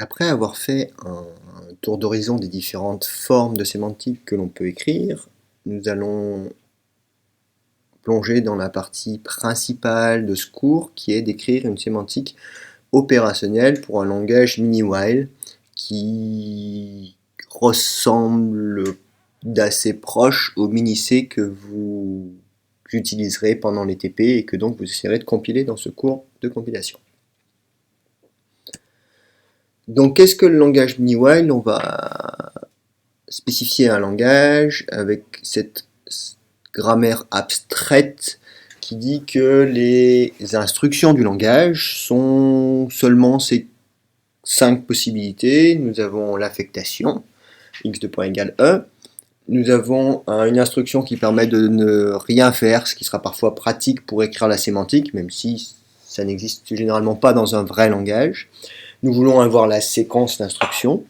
Après avoir fait un tour d'horizon des différentes formes de sémantique que l'on peut écrire, nous allons plonger dans la partie principale de ce cours, qui est d'écrire une sémantique opérationnelle pour un langage mini-while qui ressemble d'assez proche au mini-C que vous utiliserez pendant les TP et que donc vous essaierez de compiler dans ce cours de compilation. Donc qu'est-ce que le langage mini-while? On va spécifier un langage avec cette grammaire abstraite qui dit que les instructions du langage sont seulement ces 5 possibilités. Nous avons l'affectation, x de point égale e. Nous avons une instruction qui permet de ne rien faire, ce qui sera parfois pratique pour écrire la sémantique, même si ça n'existe généralement pas dans un vrai langage. Nous voulons avoir la séquence d'instructions.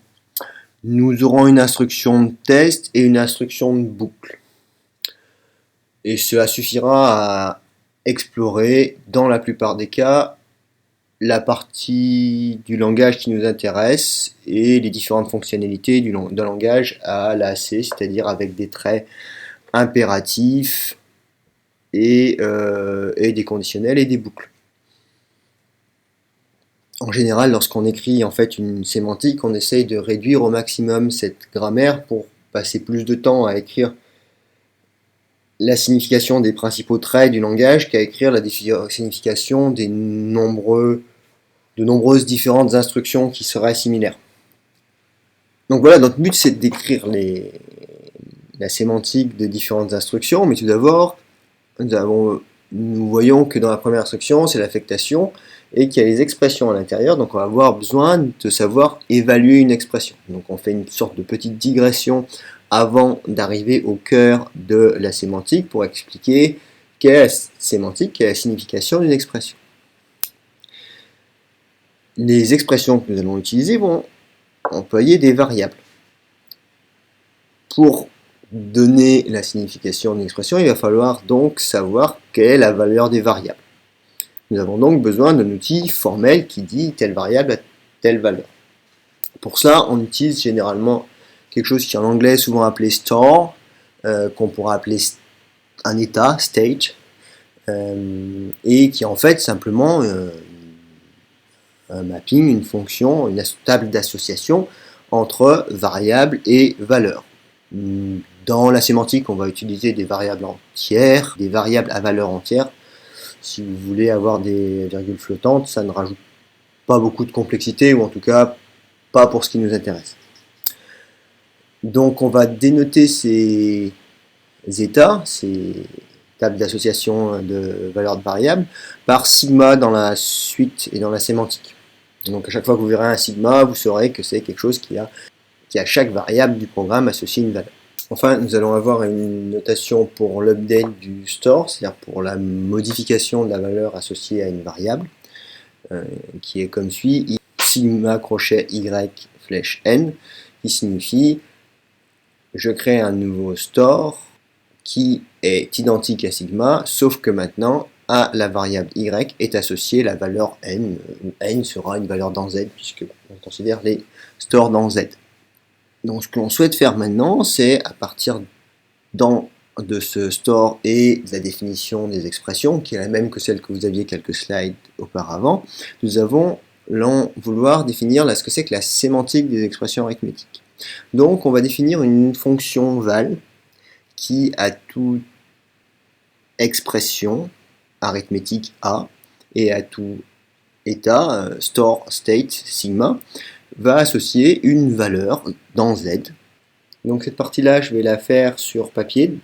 Nous aurons une instruction de test et une instruction de boucle. Et cela suffira à explorer, dans la plupart des cas, la partie du langage qui nous intéresse et les différentes fonctionnalités d'un langage à la C, c'est-à-dire avec des traits impératifs et des conditionnels et des boucles. En général, lorsqu'on écrit en fait une sémantique, on essaye de réduire au maximum cette grammaire pour passer plus de temps à écrire la signification des principaux traits du langage qu'à écrire la signification des nombreuses différentes instructions qui seraient similaires. Donc voilà, notre but c'est d'écrire la sémantique de différentes instructions, mais tout d'abord, nous voyons que dans la première instruction, c'est l'affectation, et qu'il y a les expressions à l'intérieur, donc on va avoir besoin de savoir évaluer une expression. Donc on fait une sorte de petite digression avant d'arriver au cœur de la sémantique pour expliquer quelle est la sémantique, quelle est la signification d'une expression. Les expressions que nous allons utiliser vont employer des variables. Pour donner la signification d'une expression, il va falloir donc savoir quelle est la valeur des variables. Nous avons donc besoin d'un outil formel qui dit telle variable a telle valeur. Pour ça, on utilise généralement quelque chose qui en anglais est souvent appelé store, qu'on pourra appeler un état, state, et qui est en fait simplement un mapping, une fonction, une table d'association entre variables et valeurs. Dans la sémantique, on va utiliser des variables entières, des variables à valeur entière. Si vous voulez avoir des virgules flottantes, ça ne rajoute pas beaucoup de complexité, ou en tout cas pas pour ce qui nous intéresse. Donc on va dénoter ces états, ces tables d'association de valeurs de variables, par sigma dans la suite et dans la sémantique. Donc à chaque fois que vous verrez un sigma, vous saurez que c'est quelque chose qui a à chaque variable du programme associé une valeur. Enfin, nous allons avoir une notation pour l'update du store, c'est-à-dire pour la modification de la valeur associée à une variable, qui est comme suit, sigma crochet y flèche n, qui signifie je crée un nouveau store qui est identique à sigma, sauf que maintenant à la variable y est associée la valeur n, où n sera une valeur dans z, puisque on considère les stores dans z. Donc ce que l'on souhaite faire maintenant, c'est à partir de ce store et de la définition des expressions, qui est la même que celle que vous aviez quelques slides auparavant, nous allons vouloir définir ce que c'est que la sémantique des expressions arithmétiques. Donc on va définir une fonction val qui à toute expression arithmétique A et à tout état, store, state, sigma, va associer une valeur dans Z. Donc cette partie-là, je vais la faire sur papier.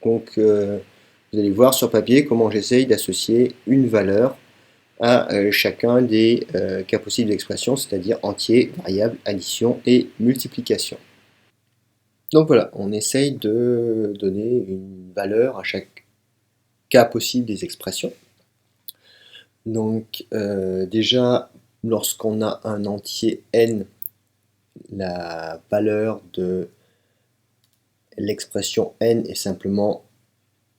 Donc vous allez voir sur papier comment j'essaye d'associer une valeur à chacun des cas possibles d'expression, c'est-à-dire entier, variable, addition et multiplication. Donc voilà, on essaye de donner une valeur à chaque cas possible des expressions. Donc déjà, lorsqu'on a un entier n, la valeur de l'expression n est simplement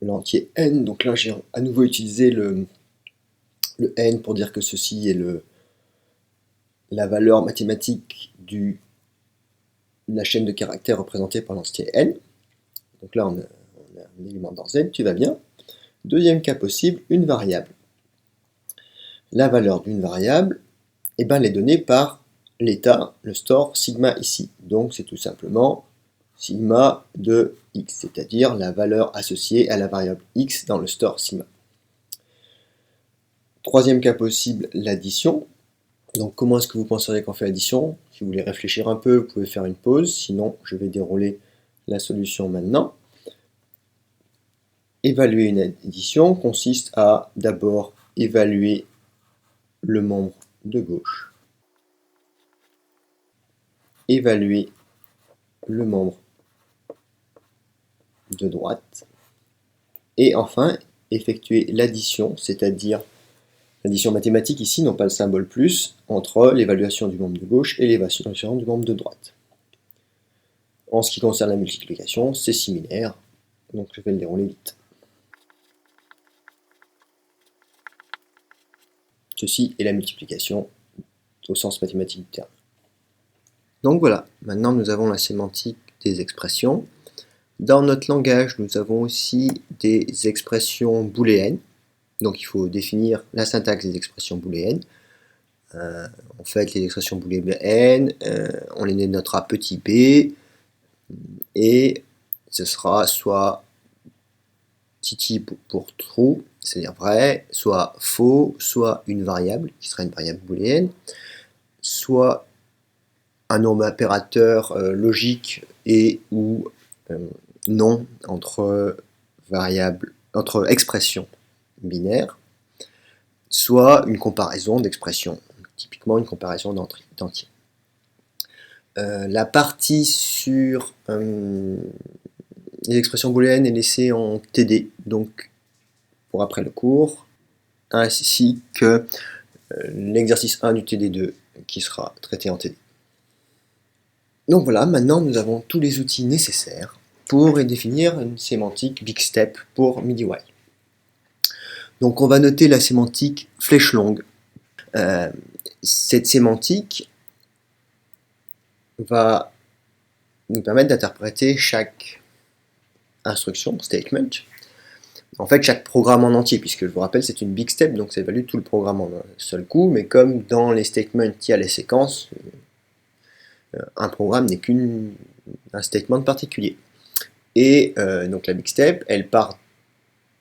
l'entier n. Donc là, j'ai à nouveau utilisé le n pour dire que ceci est la valeur mathématique de la chaîne de caractères représentée par l'entité n. Donc là, on a un élément dans z, tu vas bien. Deuxième cas possible, une variable. La valeur d'une variable, elle est donnée par l'état, le store sigma ici. Donc c'est tout simplement sigma de x, c'est-à-dire la valeur associée à la variable x dans le store sigma. Troisième cas possible, l'addition. Donc comment est-ce que vous penseriez qu'on fait l'addition? Si vous voulez réfléchir un peu, vous pouvez faire une pause, sinon je vais dérouler la solution maintenant. Évaluer une addition consiste à d'abord évaluer le membre de gauche, évaluer le membre de droite, et enfin effectuer l'addition, c'est-à-dire l'addition mathématique ici, non pas le symbole plus, entre l'évaluation du membre de gauche et l'évaluation du membre de droite. En ce qui concerne la multiplication, c'est similaire, donc je vais le dérouler vite. Ceci est la multiplication au sens mathématique du terme. Donc voilà, maintenant nous avons la sémantique des expressions. Dans notre langage, nous avons aussi des expressions booléennes. Donc il faut définir la syntaxe des expressions booléennes. En fait, les expressions booléennes, on les notera petit b, et ce sera soit titi pour true, c'est-à-dire vrai, soit faux, soit une variable, qui sera une variable booléenne, soit un nombre impérateur logique et ou non entre expressions binaires, soit une comparaison d'expressions, typiquement une comparaison d'entiers. La partie sur les expressions booléennes est laissée en TD, donc pour après le cours, ainsi que l'exercice 1 du TD2 qui sera traité en TD. Donc voilà, maintenant nous avons tous les outils nécessaires pour définir une sémantique Big Step pour MIDI-Y. Donc on va noter la sémantique flèche longue. Cette sémantique va nous permettre d'interpréter chaque instruction, statement, en fait chaque programme en entier, puisque je vous rappelle c'est une Big Step, donc ça évalue tout le programme en un seul coup, mais comme dans les statements il y a les séquences, un programme n'est qu'un statement particulier. Et donc la Big Step, elle part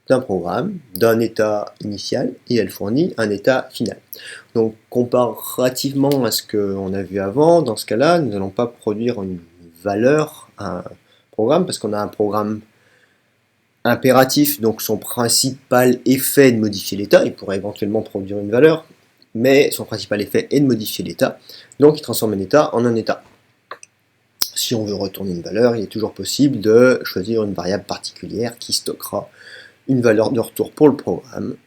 d'un programme, d'un état initial, et elle fournit un état final. Donc comparativement à ce qu'on a vu avant, dans ce cas-là, nous n'allons pas produire une valeur à un programme, parce qu'on a un programme impératif, donc son principal effet est de modifier l'état, il pourrait éventuellement produire une valeur, mais son principal effet est de modifier l'état, donc il transforme un état en un état. Si on veut retourner une valeur, il est toujours possible de choisir une variable particulière qui stockera une valeur de retour pour le programme,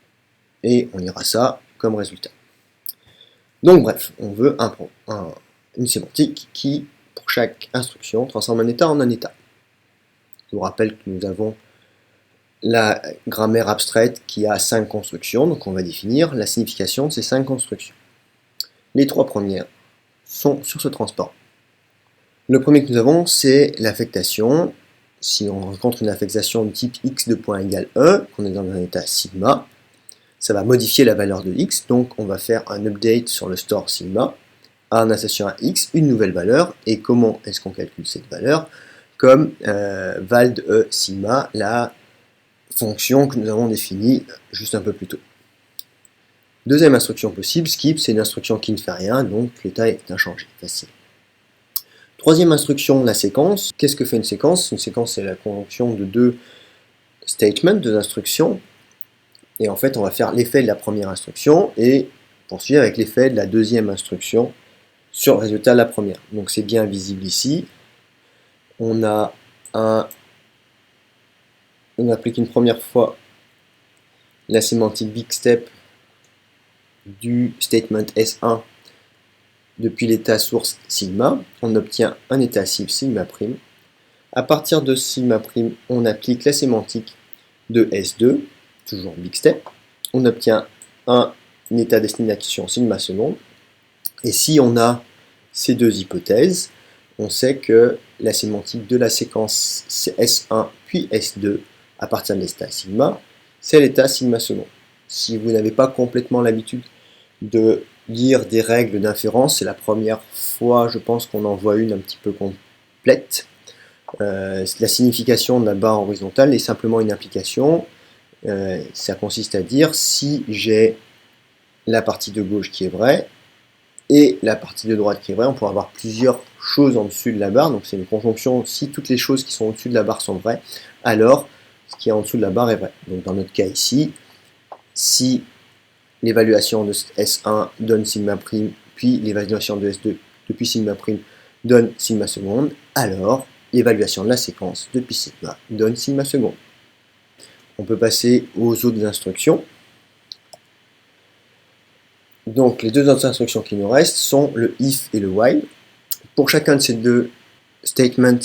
et on lira ça comme résultat. Donc bref, on veut une sémantique qui, pour chaque instruction, transforme un état en un état. Je vous rappelle que nous avons la grammaire abstraite qui a 5 constructions, donc on va définir la signification de ces 5 constructions. Les 3 premières sont sur ce transport. Le premier que nous avons, c'est l'affectation. Si on rencontre une affectation de type x de point égale 1, qu'on est dans un état sigma, ça va modifier la valeur de x, donc on va faire un update sur le store sigma, à un associant à x, une nouvelle valeur, et comment est-ce qu'on calcule cette valeur? Comme val de e sigma, la fonction que nous avons définie juste un peu plus tôt. Deuxième instruction possible, skip, c'est une instruction qui ne fait rien, donc l'état est inchangé, facile. Troisième instruction, la séquence. Qu'est-ce que fait une séquence? Une séquence, c'est la conjonction de deux statements, deux instructions. Et en fait, on va faire l'effet de la première instruction et poursuivre avec l'effet de la deuxième instruction sur le résultat de la première. Donc c'est bien visible ici. On applique une première fois la sémantique Big Step du statement S1 depuis l'état source sigma, on obtient un état cible sigma'. À partir de sigma', on applique la sémantique de S2, toujours Big Step. On obtient un état destination sigma seconde. Et si on a ces deux hypothèses, on sait que la sémantique de la séquence S1 puis S2 à partir de l'état sigma, c'est l'état sigma second. Si vous n'avez pas complètement l'habitude de lire des règles d'inférence, c'est la première fois, je pense, qu'on en voit une un petit peu complète. La signification de la barre horizontale est simplement une implication. Ça consiste à dire si j'ai la partie de gauche qui est vraie et la partie de droite qui est vraie, on pourra avoir plusieurs choses en dessus de la barre, donc c'est une conjonction, si toutes les choses qui sont au-dessus de la barre sont vraies, alors ce qui est en dessous de la barre est vrai. Donc dans notre cas ici, si l'évaluation de S1 donne sigma prime, puis l'évaluation de S2 depuis sigma prime donne sigma seconde, alors l'évaluation de la séquence depuis sigma donne sigma seconde. On peut passer aux autres instructions. Donc les deux autres instructions qui nous restent sont le if et le while. Pour chacun de ces deux statements,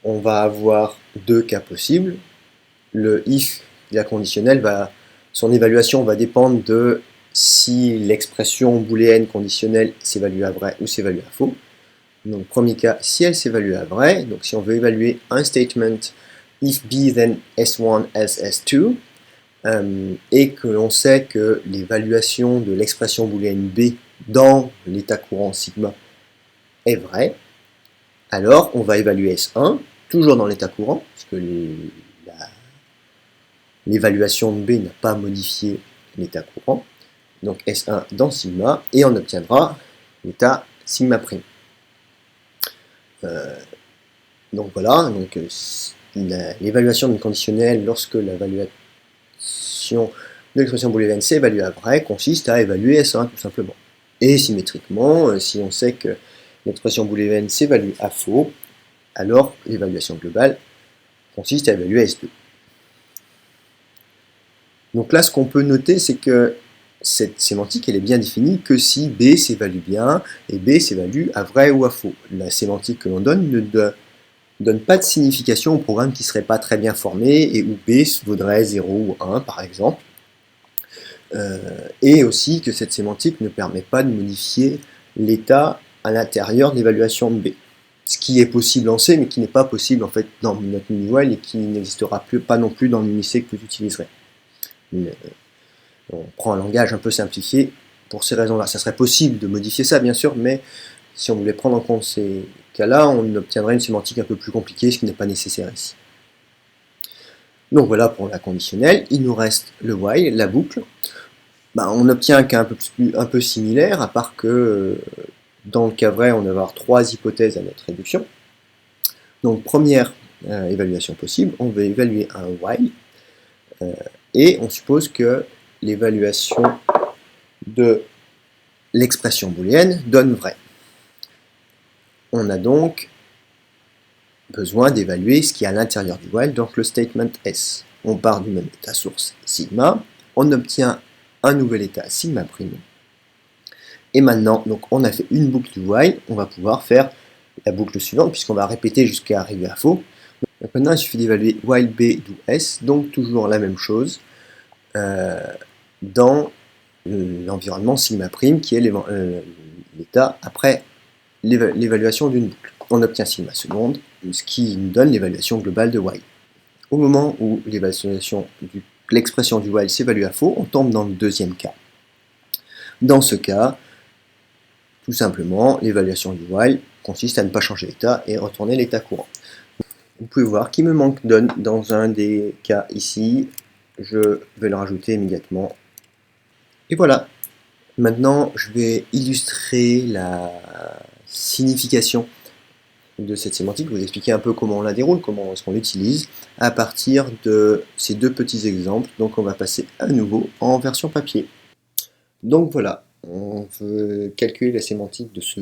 on va avoir deux cas possibles. Le if, la conditionnelle, son évaluation va dépendre de si l'expression booléenne conditionnelle s'évalue à vrai ou s'évalue à faux. Donc premier cas, si elle s'évalue à vrai, donc si on veut évaluer un statement if b then s1 as s2, et que l'on sait que l'évaluation de l'expression booléenne b dans l'état courant sigma est vraie, alors on va évaluer S1, toujours dans l'état courant, puisque l'évaluation de B n'a pas modifié l'état courant, donc S1 dans sigma, et on obtiendra l'état sigma prime. Donc voilà, l'évaluation d'une conditionnelle lorsque l'évaluation de l'expression booléenne s'évalue à vrai consiste à évaluer S1 tout simplement. Et symétriquement, si on sait que l'expression booléenne s'évalue à faux, alors l'évaluation globale consiste à évaluer S2. Donc là, ce qu'on peut noter, c'est que cette sémantique, elle est bien définie que si B s'évalue bien et B s'évalue à vrai ou à faux. La sémantique que l'on donne ne donne pas de signification au programme qui ne serait pas très bien formé et où B vaudrait 0 ou 1 par exemple. Et aussi que cette sémantique ne permet pas de modifier l'état à l'intérieur de l'évaluation de B. Ce qui est possible en C, mais qui n'est pas possible en fait dans notre mini-while et qui n'existera pas non plus dans le mini-C que vous utiliserez. On prend un langage un peu simplifié pour ces raisons-là. Ça serait possible de modifier ça, bien sûr, mais si on voulait prendre en compte ces cas-là, on obtiendrait une sémantique un peu plus compliquée, ce qui n'est pas nécessaire ici. Donc voilà pour la conditionnelle. Il nous reste le while, la boucle. On obtient un cas un peu similaire, à part que dans le cas vrai, on va avoir trois hypothèses à notre réduction. Donc première évaluation possible, on va évaluer un while, et on suppose que l'évaluation de l'expression booléenne donne vrai. On a donc besoin d'évaluer ce qui est à l'intérieur du while, donc le statement S. On part du même état source sigma, on obtient un nouvel état sigma prime. Et maintenant, donc on a fait une boucle du while, on va pouvoir faire la boucle suivante, puisqu'on va répéter jusqu'à arriver à faux. Donc maintenant, il suffit d'évaluer while B d'où S, donc toujours la même chose, dans l'environnement sigma prime, qui est l'état après l'évaluation d'une boucle. On obtient sigma seconde, ce qui nous donne l'évaluation globale de while. Au moment où l'expression du while s'évalue à faux, on tombe dans le deuxième cas. Dans ce cas, tout simplement, l'évaluation du while consiste à ne pas changer l'état et retourner l'état courant. Vous pouvez voir qu'il me manque dans un des cas ici. Je vais le rajouter immédiatement. Et voilà. Maintenant, je vais illustrer la signification de cette sémantique, vous expliquer un peu comment on la déroule, comment est-ce qu'on l'utilise, à partir de ces deux petits exemples. Donc on va passer à nouveau en version papier. Donc voilà, on veut calculer la sémantique de ce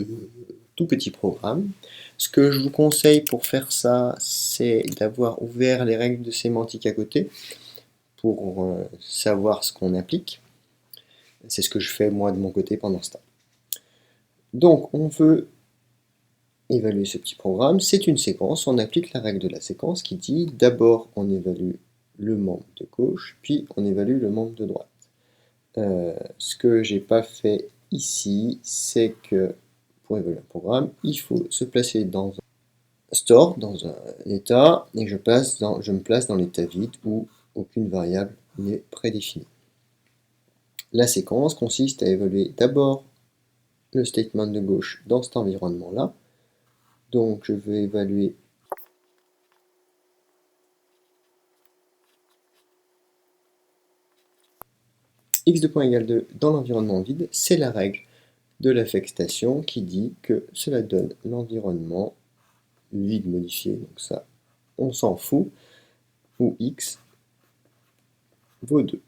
tout petit programme. Ce que je vous conseille pour faire ça, c'est d'avoir ouvert les règles de sémantique à côté, pour savoir ce qu'on applique. C'est ce que je fais moi de mon côté pendant ce temps. Donc on veut évaluer ce petit programme, c'est une séquence, on applique la règle de la séquence qui dit d'abord on évalue le membre de gauche, puis on évalue le membre de droite. Ce que j'ai pas fait ici, c'est que pour évaluer un programme, il faut se placer dans un store, dans un état, et je me place dans l'état vide où aucune variable n'est prédéfinie. La séquence consiste à évaluer d'abord le statement de gauche dans cet environnement-là. Donc je vais évaluer x de point égale 2 dans l'environnement vide, c'est la règle de l'affectation qui dit que cela donne l'environnement vide modifié, donc ça on s'en fout, où x vaut 2.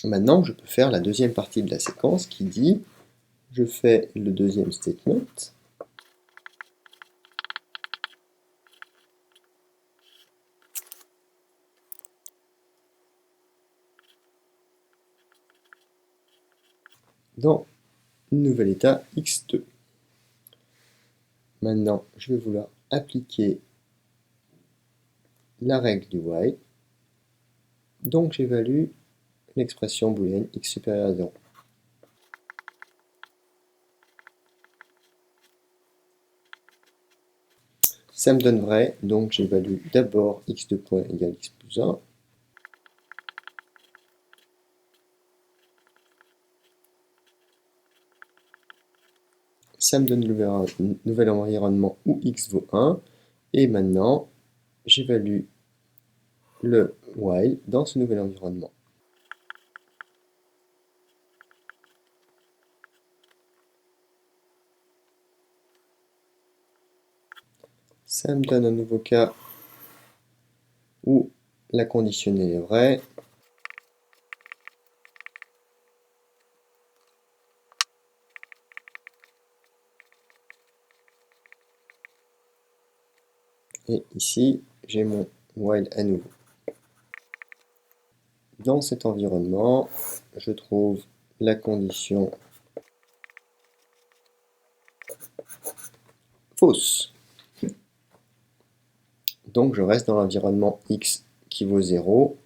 Maintenant je peux faire la deuxième partie de la séquence qui dit, je fais le deuxième statement, dans le nouvel état x2. Maintenant, je vais vouloir appliquer la règle du while. Donc, j'évalue l'expression booléenne x supérieur à 0. Ça me donne vrai, donc j'évalue d'abord x de point égale x plus 1. Ça me donne le nouvel environnement où x vaut 1. Et maintenant, j'évalue le while dans ce nouvel environnement. Ça me donne un nouveau cas où la conditionnelle est vraie. Et ici, j'ai mon while à nouveau. Dans cet environnement, je trouve la condition fausse. Donc je reste dans l'environnement x qui vaut 0,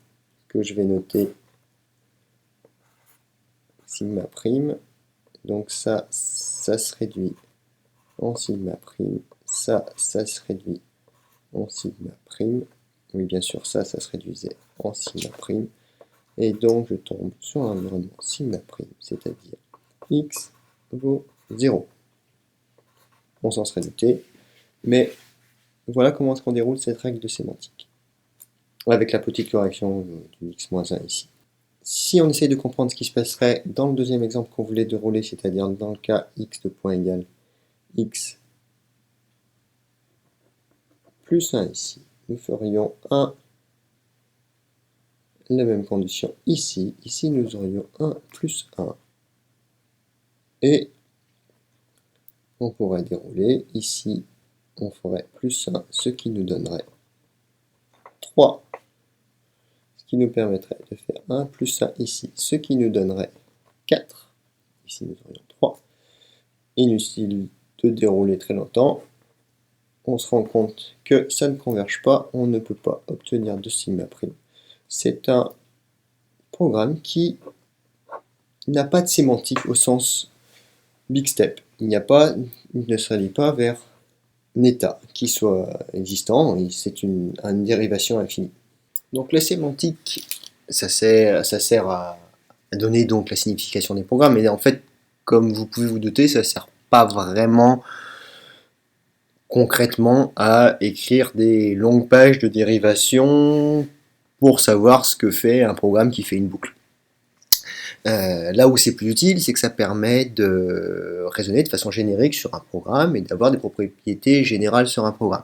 que je vais noter sigma prime. Donc ça se réduit en sigma prime. Ça se réduit en sigma prime. Oui, bien sûr, ça se réduisait en sigma prime. Et donc je tombe sur l'environnement sigma prime, c'est-à-dire x vaut 0. On s'en serait douté, mais voilà comment est-ce qu'on déroule cette règle de sémantique. Avec la petite correction du x-1 ici. Si on essaye de comprendre ce qui se passerait dans le deuxième exemple qu'on voulait dérouler, c'est-à-dire dans le cas x de point égal x plus 1 ici, nous ferions 1, la même condition ici. Ici, nous aurions 1 plus 1. Et on pourrait dérouler. Ici, on ferait plus 1, ce qui nous donnerait 3. Ce qui nous permettrait de faire 1 plus 1 ici, ce qui nous donnerait 4. Ici, nous aurions 3. Inutile de dérouler très longtemps. On se rend compte que ça ne converge pas, on ne peut pas obtenir de sigma prime. C'est un programme qui n'a pas de sémantique au sens big step. Il ne se relie pas vers un état qui soit existant, et c'est une dérivation infinie. Donc la sémantique, ça sert à donner donc la signification des programmes, mais en fait, comme vous pouvez vous douter, ça ne sert pas vraiment concrètement à écrire des longues pages de dérivation pour savoir ce que fait un programme qui fait une boucle. Là où c'est plus utile, c'est que ça permet de raisonner de façon générique sur un programme et d'avoir des propriétés générales sur un programme.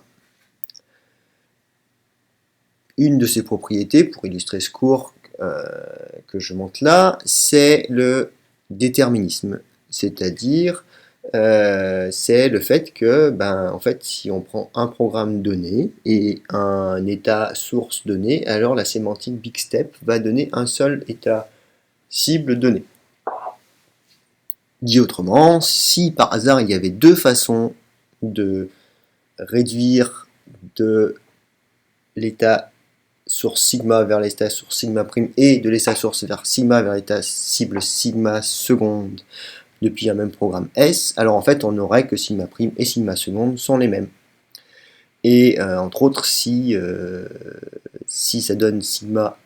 Une de ces propriétés, pour illustrer ce cours que je montre là, c'est le déterminisme, c'est-à-dire c'est le fait que, en fait, si on prend un programme donné et un état source donné, alors la sémantique big step va donner un seul état cible donné. Dit autrement, si par hasard il y avait deux façons de réduire de l'état source sigma vers l'état source sigma prime et de l'état source vers sigma vers l'état cible sigma seconde depuis un même programme S, alors en fait on aurait que sigma prime et sigma seconde sont les mêmes. Et entre autres, si ça donne sigma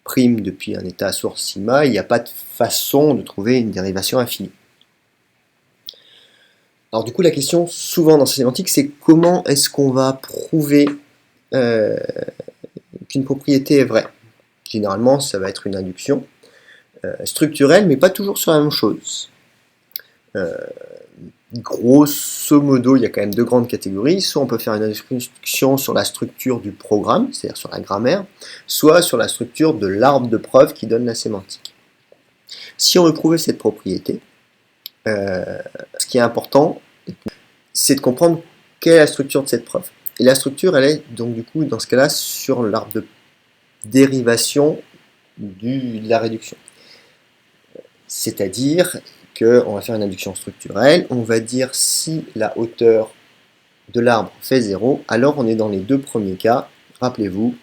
prime depuis un état source sigma, il n'y a pas de façon de trouver une dérivation infinie. Alors du coup, la question souvent dans ces sémantiques, c'est comment est-ce qu'on va prouver qu'une propriété est vraie. Généralement, ça va être une induction structurelle, mais pas toujours sur la même chose. Grosso modo, il y a quand même deux grandes catégories. Soit on peut faire une induction sur la structure du programme, c'est-à-dire sur la grammaire, soit sur la structure de l'arbre de preuve qui donne la sémantique. Si on veut prouver cette propriété, ce qui est important, c'est de comprendre quelle est la structure de cette preuve. Et la structure, elle est donc du coup, dans ce cas-là, sur l'arbre de dérivation de la réduction. C'est-à-dire qu'on va faire une induction structurelle, on va dire si la hauteur de l'arbre fait 0, alors on est dans les deux premiers cas, rappelez-vous,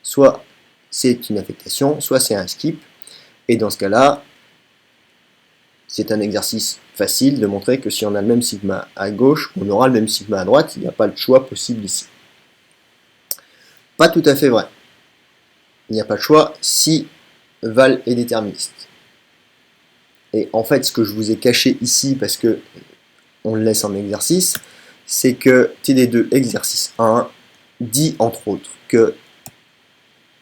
soit c'est une affectation, soit c'est un skip, et dans ce cas-là, c'est un exercice facile de montrer que si on a le même sigma à gauche, on aura le même sigma à droite, il n'y a pas le choix possible ici. Pas tout à fait vrai. Il n'y a pas de choix si val est déterministe. Et en fait, ce que je vous ai caché ici, parce que on le laisse en exercice, c'est que TD2 exercice 1 dit entre autres que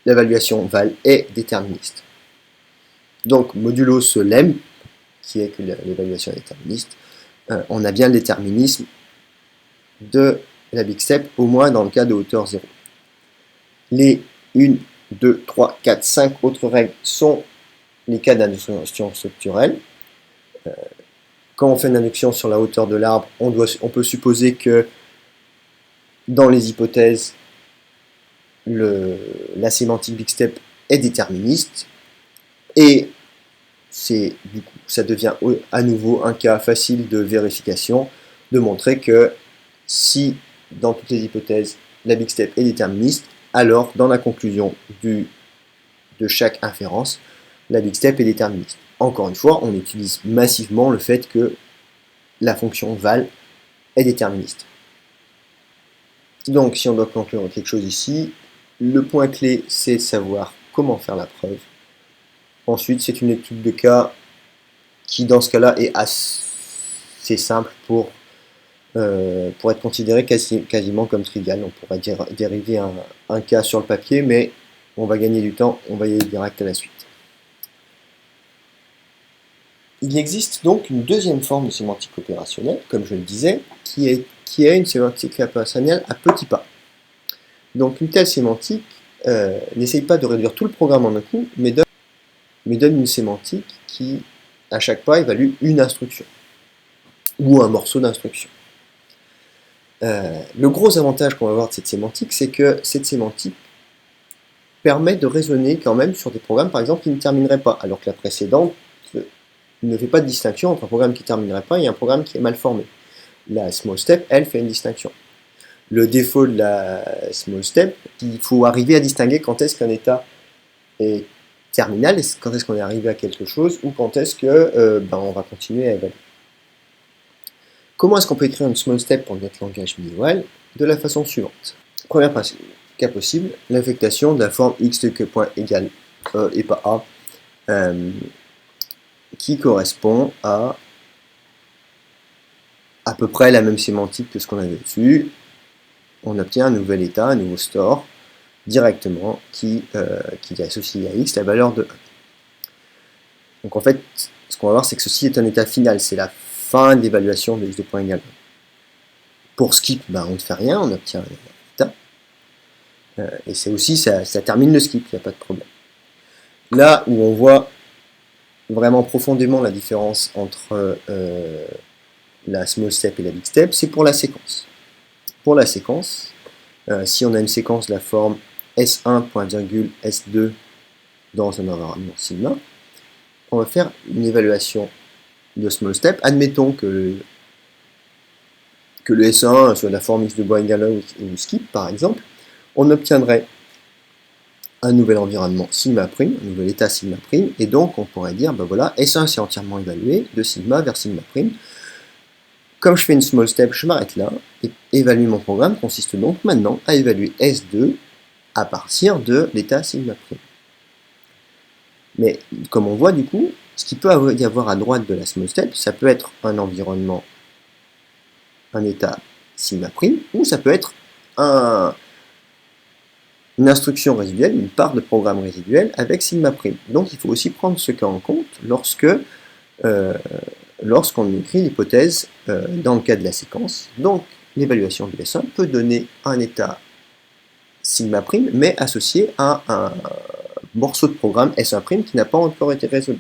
l'évaluation val est déterministe. Donc, modulo ce lemme, qui est que l'évaluation est déterministe, on a bien le déterminisme de la big step, au moins dans le cas de hauteur 0. Les 1, 2, 3, 4, 5 autres règles sont les cas d'induction structurelle. Quand on fait une induction sur la hauteur de l'arbre, on peut supposer que dans les hypothèses, la sémantique big step est déterministe. Et du coup, ça devient à nouveau un cas facile de vérification, de montrer que si dans toutes les hypothèses, la big step est déterministe, alors dans la conclusion de chaque inférence, la big step est déterministe. Encore une fois, on utilise massivement le fait que la fonction val est déterministe. Donc, si on doit conclure quelque chose ici, le point clé, c'est de savoir comment faire la preuve. Ensuite, c'est une étude de cas qui, dans ce cas-là, est assez simple pour être considéré quasiment comme trivial. On pourrait dériver un cas sur le papier, mais on va gagner du temps, on va y aller direct à la suite. Il existe donc une deuxième forme de sémantique opérationnelle, comme je le disais, qui est une sémantique opérationnelle à petits pas. Donc une telle sémantique n'essaye pas de réduire tout le programme en un coup, mais donne une sémantique qui, à chaque pas, évalue une instruction, ou un morceau d'instruction. Le gros avantage qu'on va avoir de cette sémantique, c'est que cette sémantique permet de raisonner quand même sur des programmes, par exemple, qui ne termineraient pas, alors que la précédente ne fait pas de distinction entre un programme qui ne terminerait pas et un programme qui est mal formé. La small step, elle, fait une distinction. Le défaut de la small step, il faut arriver à distinguer quand est-ce qu'un état est terminal, quand est-ce qu'on est arrivé à quelque chose, ou quand est-ce que on va continuer à évaluer. Comment est-ce qu'on peut écrire une small step pour notre langage visuel? De la façon suivante. Premier cas possible, l'affectation de la forme x de point égale et pas a, qui correspond à peu près la même sémantique que ce qu'on avait dessus. On obtient un nouvel état, un nouveau store, directement, qui associe à x la valeur de 1. Donc en fait, ce qu'on va voir, c'est que ceci est un état final, c'est la fin d'évaluation de x de point égal 1. Pour skip, on ne fait rien, on obtient un état. Et c'est aussi, ça termine le skip, il n'y a pas de problème. Là où on voit vraiment profondément la différence entre la small step et la big step, c'est pour la séquence. Pour la séquence, si on a une séquence de la forme S1, point virgule, S2 dans un environnement sigma, on va faire une évaluation de small step. Admettons que le S1 soit de la forme x de point égale 1 ou skip, par exemple, on obtiendrait un nouvel environnement sigma prime, un nouvel état sigma prime, et donc on pourrait dire, ben voilà, S1 c'est entièrement évalué de sigma vers sigma prime. Comme je fais une small step, je m'arrête là, et évaluer mon programme consiste donc maintenant à évaluer S2 à partir de l'état sigma prime. Mais comme on voit du coup, ce qu'il peut y avoir à droite de la small step, ça peut être un environnement, un état sigma prime, ou ça peut être une instruction résiduelle, une part de programme résiduel avec sigma prime. Donc il faut aussi prendre ce cas en compte lorsqu'on écrit l'hypothèse dans le cas de la séquence. Donc l'évaluation du S1 peut donner un état sigma prime, mais associé à un morceau de programme S1' qui n'a pas encore été résolu,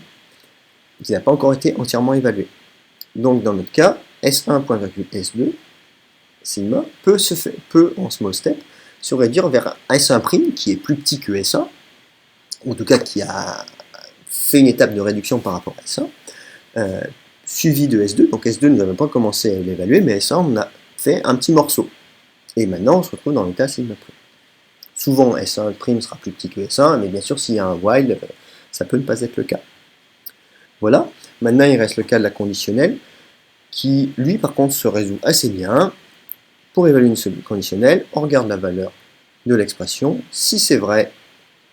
qui n'a pas encore été entièrement évalué. Donc dans notre cas, S1.S2 sigma peut en small step se réduire vers un S1' qui est plus petit que S1, ou en tout cas qui a fait une étape de réduction par rapport à S1, suivi de S2. Donc S2, nous n'avons pas commencé à l'évaluer, mais S1, on a fait un petit morceau. Et maintenant, on se retrouve dans l'état sigma prime. Souvent, S1' sera plus petit que S1, mais bien sûr, s'il y a un while, ça peut ne pas être le cas. Voilà. Maintenant, il reste le cas de la conditionnelle, qui, lui, par contre, se résout assez bien. Pour évaluer une conditionnelle, on regarde la valeur de l'expression. Si c'est vrai,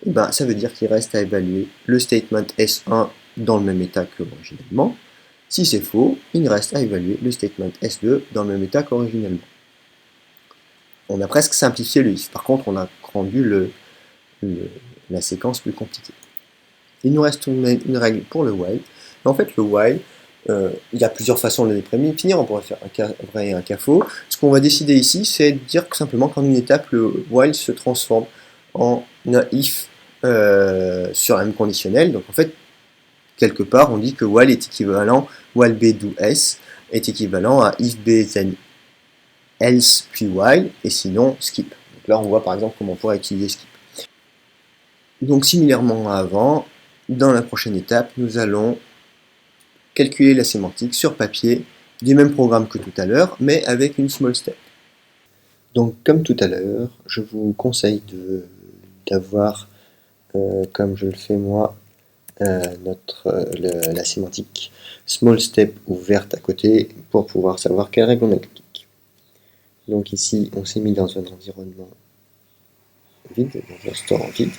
eh ben, ça veut dire qu'il reste à évaluer le statement S1 dans le même état qu'originellement. Si c'est faux, il reste à évaluer le statement S2 dans le même état qu'originellement. On a presque simplifié le if. Par contre, on a rendu la séquence plus compliquée. Il nous reste une règle pour le while. En fait, le while, il y a plusieurs façons de le définir. On pourrait faire un cas vrai et un cas faux. Ce qu'on va décider ici, c'est de dire que simplement qu'en une étape, le while se transforme en un if sur la même conditionnelle. Donc en fait, quelque part, on dit que while est équivalent, while b do s est équivalent à if b then else puis while, et sinon skip. Donc là, on voit par exemple comment on pourrait utiliser skip. Donc similairement à avant, dans la prochaine étape, nous allons calculer la sémantique sur papier du même programme que tout à l'heure, mais avec une small step. Donc comme tout à l'heure, je vous conseille d'avoir, comme je le fais moi, la sémantique small step ouverte à côté pour pouvoir savoir quelle règle on applique. Donc ici, on s'est mis dans un environnement vide, dans un store vide.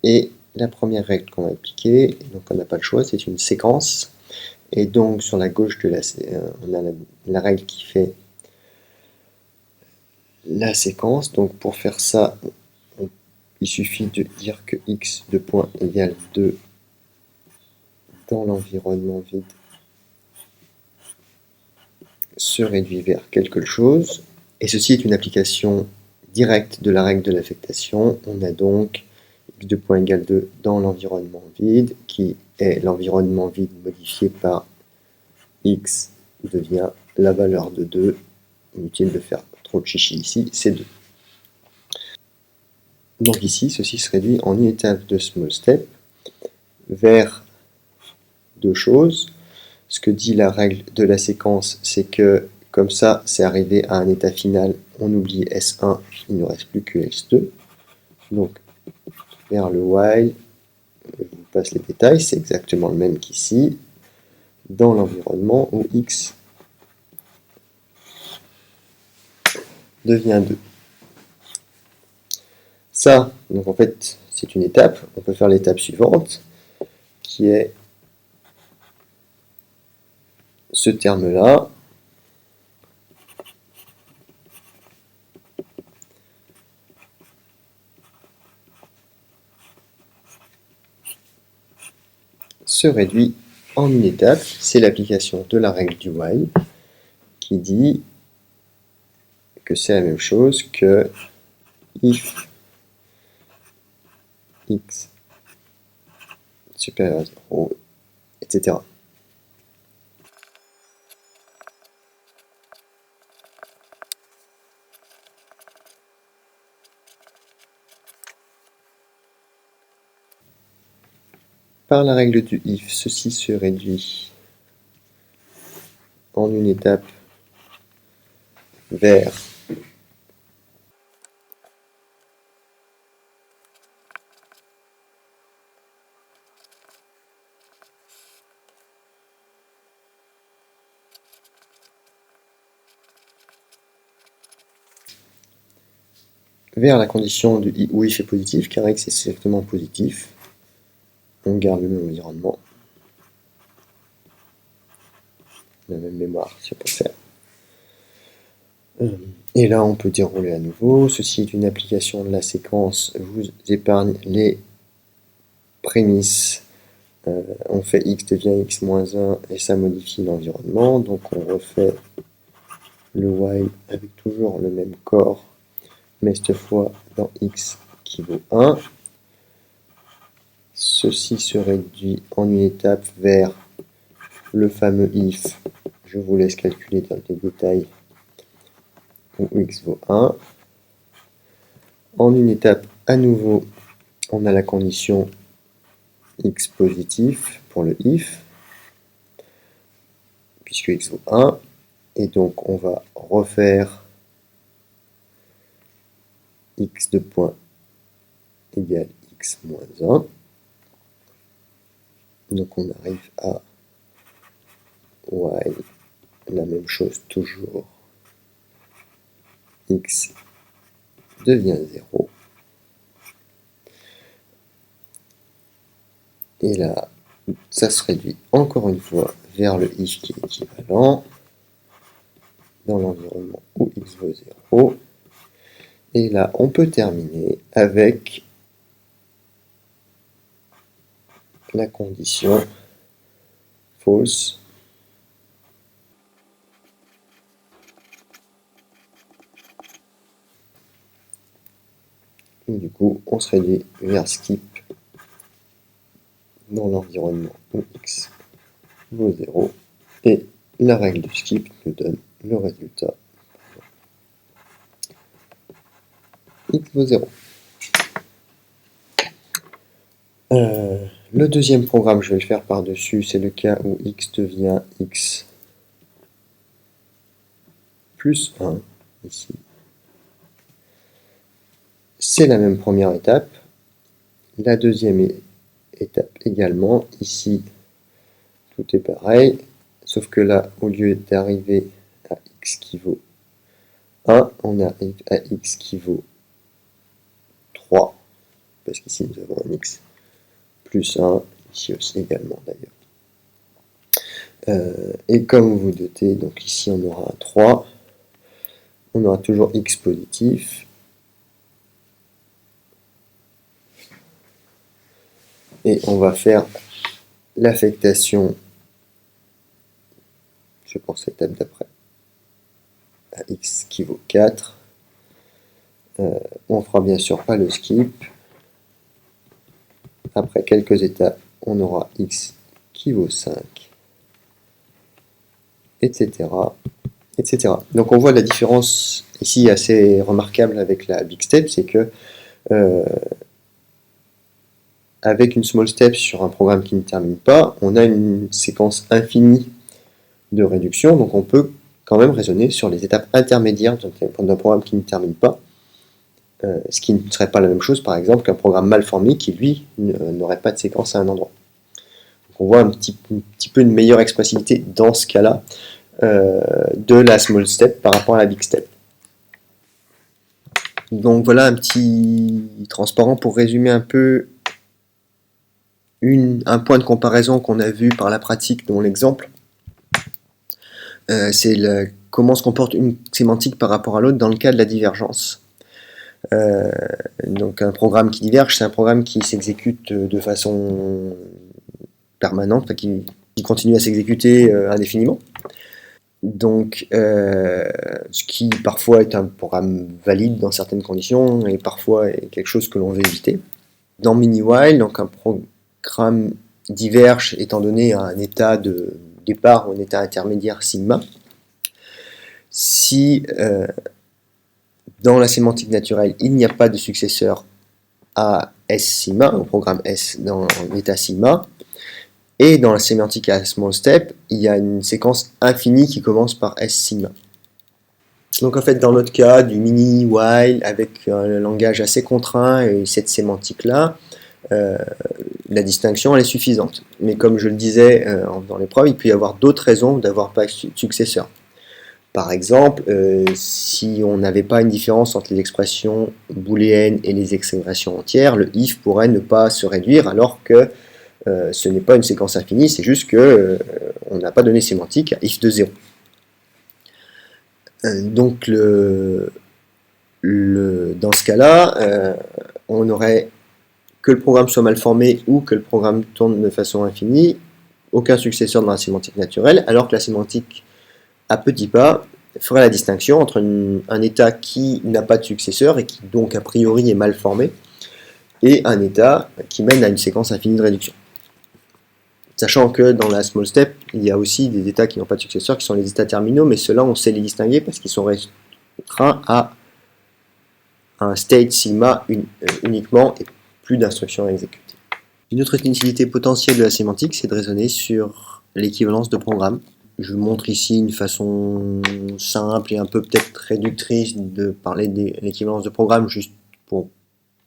Et la première règle qu'on va appliquer, donc on n'a pas le choix, c'est une séquence. Et donc sur la gauche de on a la règle qui fait la séquence. Donc pour faire ça, il suffit de dire que x de point égale 2 dans l'environnement vide se réduit vers quelque chose. Et ceci est une application directe de la règle de l'affectation. On a donc x de point égale 2 dans l'environnement vide, qui est l'environnement vide modifié par x devient la valeur de 2. Inutile de faire trop de chichi ici, c'est 2. Donc ici, ceci se réduit en une étape de small step vers deux choses. Ce que dit la règle de la séquence, c'est que comme ça, c'est arrivé à un état final, on oublie S1, il ne reste plus que S2. Donc, vers le while, je vous passe les détails, c'est exactement le même qu'ici, dans l'environnement où x devient 2. Ça, donc en fait, c'est une étape. On peut faire l'étape suivante, qui est ce terme-là. Se réduit en une étape. C'est l'application de la règle du while qui dit que c'est la même chose que if x supérieur à 0, etc. Par la règle du if, ceci se réduit en une étape vers vers la condition où if est positif, car x est strictement positif. On garde le même environnement, la même mémoire si on peut faire. Et là on peut dérouler à nouveau. Ceci est une application de la séquence, vous épargne les prémices. On fait x devient x moins 1 et ça modifie l'environnement. Donc on refait le while avec toujours le même corps, mais cette fois dans x qui vaut 1. Ceci se réduit en une étape vers le fameux if. Je vous laisse calculer dans les détails où x vaut 1. En une étape à nouveau, on a la condition x positif pour le if, puisque x vaut 1. Et donc on va refaire x de point égale x moins 1. Donc on arrive à while, la même chose toujours, x devient 0. Et là, ça se réduit encore une fois vers le if qui est équivalent dans l'environnement où x vaut 0. Et là, on peut terminer avec la condition false. Et du coup, on se réduit vers skip dans l'environnement où x vaut 0. Et la règle du skip nous donne le résultat x vaut 0. Le deuxième programme, je vais le faire par-dessus, c'est le cas où x devient x plus 1, ici. C'est la même première étape. La deuxième étape également, ici, tout est pareil, sauf que là, au lieu d'arriver à x qui vaut 1, on arrive à x qui vaut 3, parce qu'ici nous avons un x plus 1, ici aussi également d'ailleurs. Et comme vous vous doutez, donc ici on aura un 3, on aura toujours x positif, et on va faire l'affectation, je pense l'étape d'après, à x qui vaut 4. On fera bien sûr pas le skip. Après quelques étapes, on aura x qui vaut 5, etc., etc. Donc on voit la différence ici assez remarquable avec la big step, c'est que avec une small step sur un programme qui ne termine pas, on a une séquence infinie de réduction, donc on peut quand même raisonner sur les étapes intermédiaires d'un programme qui ne termine pas, ce qui ne serait pas la même chose par exemple qu'un programme mal formé qui lui n'aurait pas de séquence à un endroit. Donc on voit un petit peu une meilleure expressivité dans ce cas-là de la small step par rapport à la big step. Donc voilà un petit transparent pour résumer un peu un point de comparaison qu'on a vu par la pratique dans l'exemple. C'est comment se comporte une sémantique par rapport à l'autre dans le cas de la divergence. Donc un programme qui diverge, c'est un programme qui s'exécute de façon permanente, qui continue à s'exécuter indéfiniment. Donc, ce qui parfois est un programme valide dans certaines conditions et parfois est quelque chose que l'on veut éviter. Dans mini-while, donc un programme diverge étant donné à un état de départ ou un état intermédiaire sigma. Si dans la sémantique naturelle, il n'y a pas de successeur à S sigma, au programme S dans l'état sigma, et dans la sémantique à small step, il y a une séquence infinie qui commence par S sigma. Donc en fait, dans notre cas, du mini while avec un langage assez contraint et cette sémantique-là, la distinction elle est suffisante. Mais comme je le disais dans l'épreuve, il peut y avoir d'autres raisons d'avoir pas de successeur. Par exemple, si on n'avait pas une différence entre les expressions booléennes et les expressions entières, le if pourrait ne pas se réduire alors que ce n'est pas une séquence infinie, c'est juste que on n'a pas donné sémantique à if de 0. Donc dans ce cas-là, on aurait que le programme soit mal formé ou que le programme tourne de façon infinie, aucun successeur dans la sémantique naturelle, alors que la sémantique à petits pas ferait la distinction entre un état qui n'a pas de successeur et qui donc a priori est mal formé, et un état qui mène à une séquence infinie de réduction. Sachant que dans la small step, il y a aussi des états qui n'ont pas de successeur, qui sont les états terminaux, mais ceux-là, on sait les distinguer parce qu'ils sont restreints à un state sigma uniquement et plus d'instructions à exécuter. Une autre utilité potentielle de la sémantique, c'est de raisonner sur l'équivalence de programmes. Je vous montre ici une façon simple et un peu peut-être réductrice de parler de l'équivalence de programmes, juste pour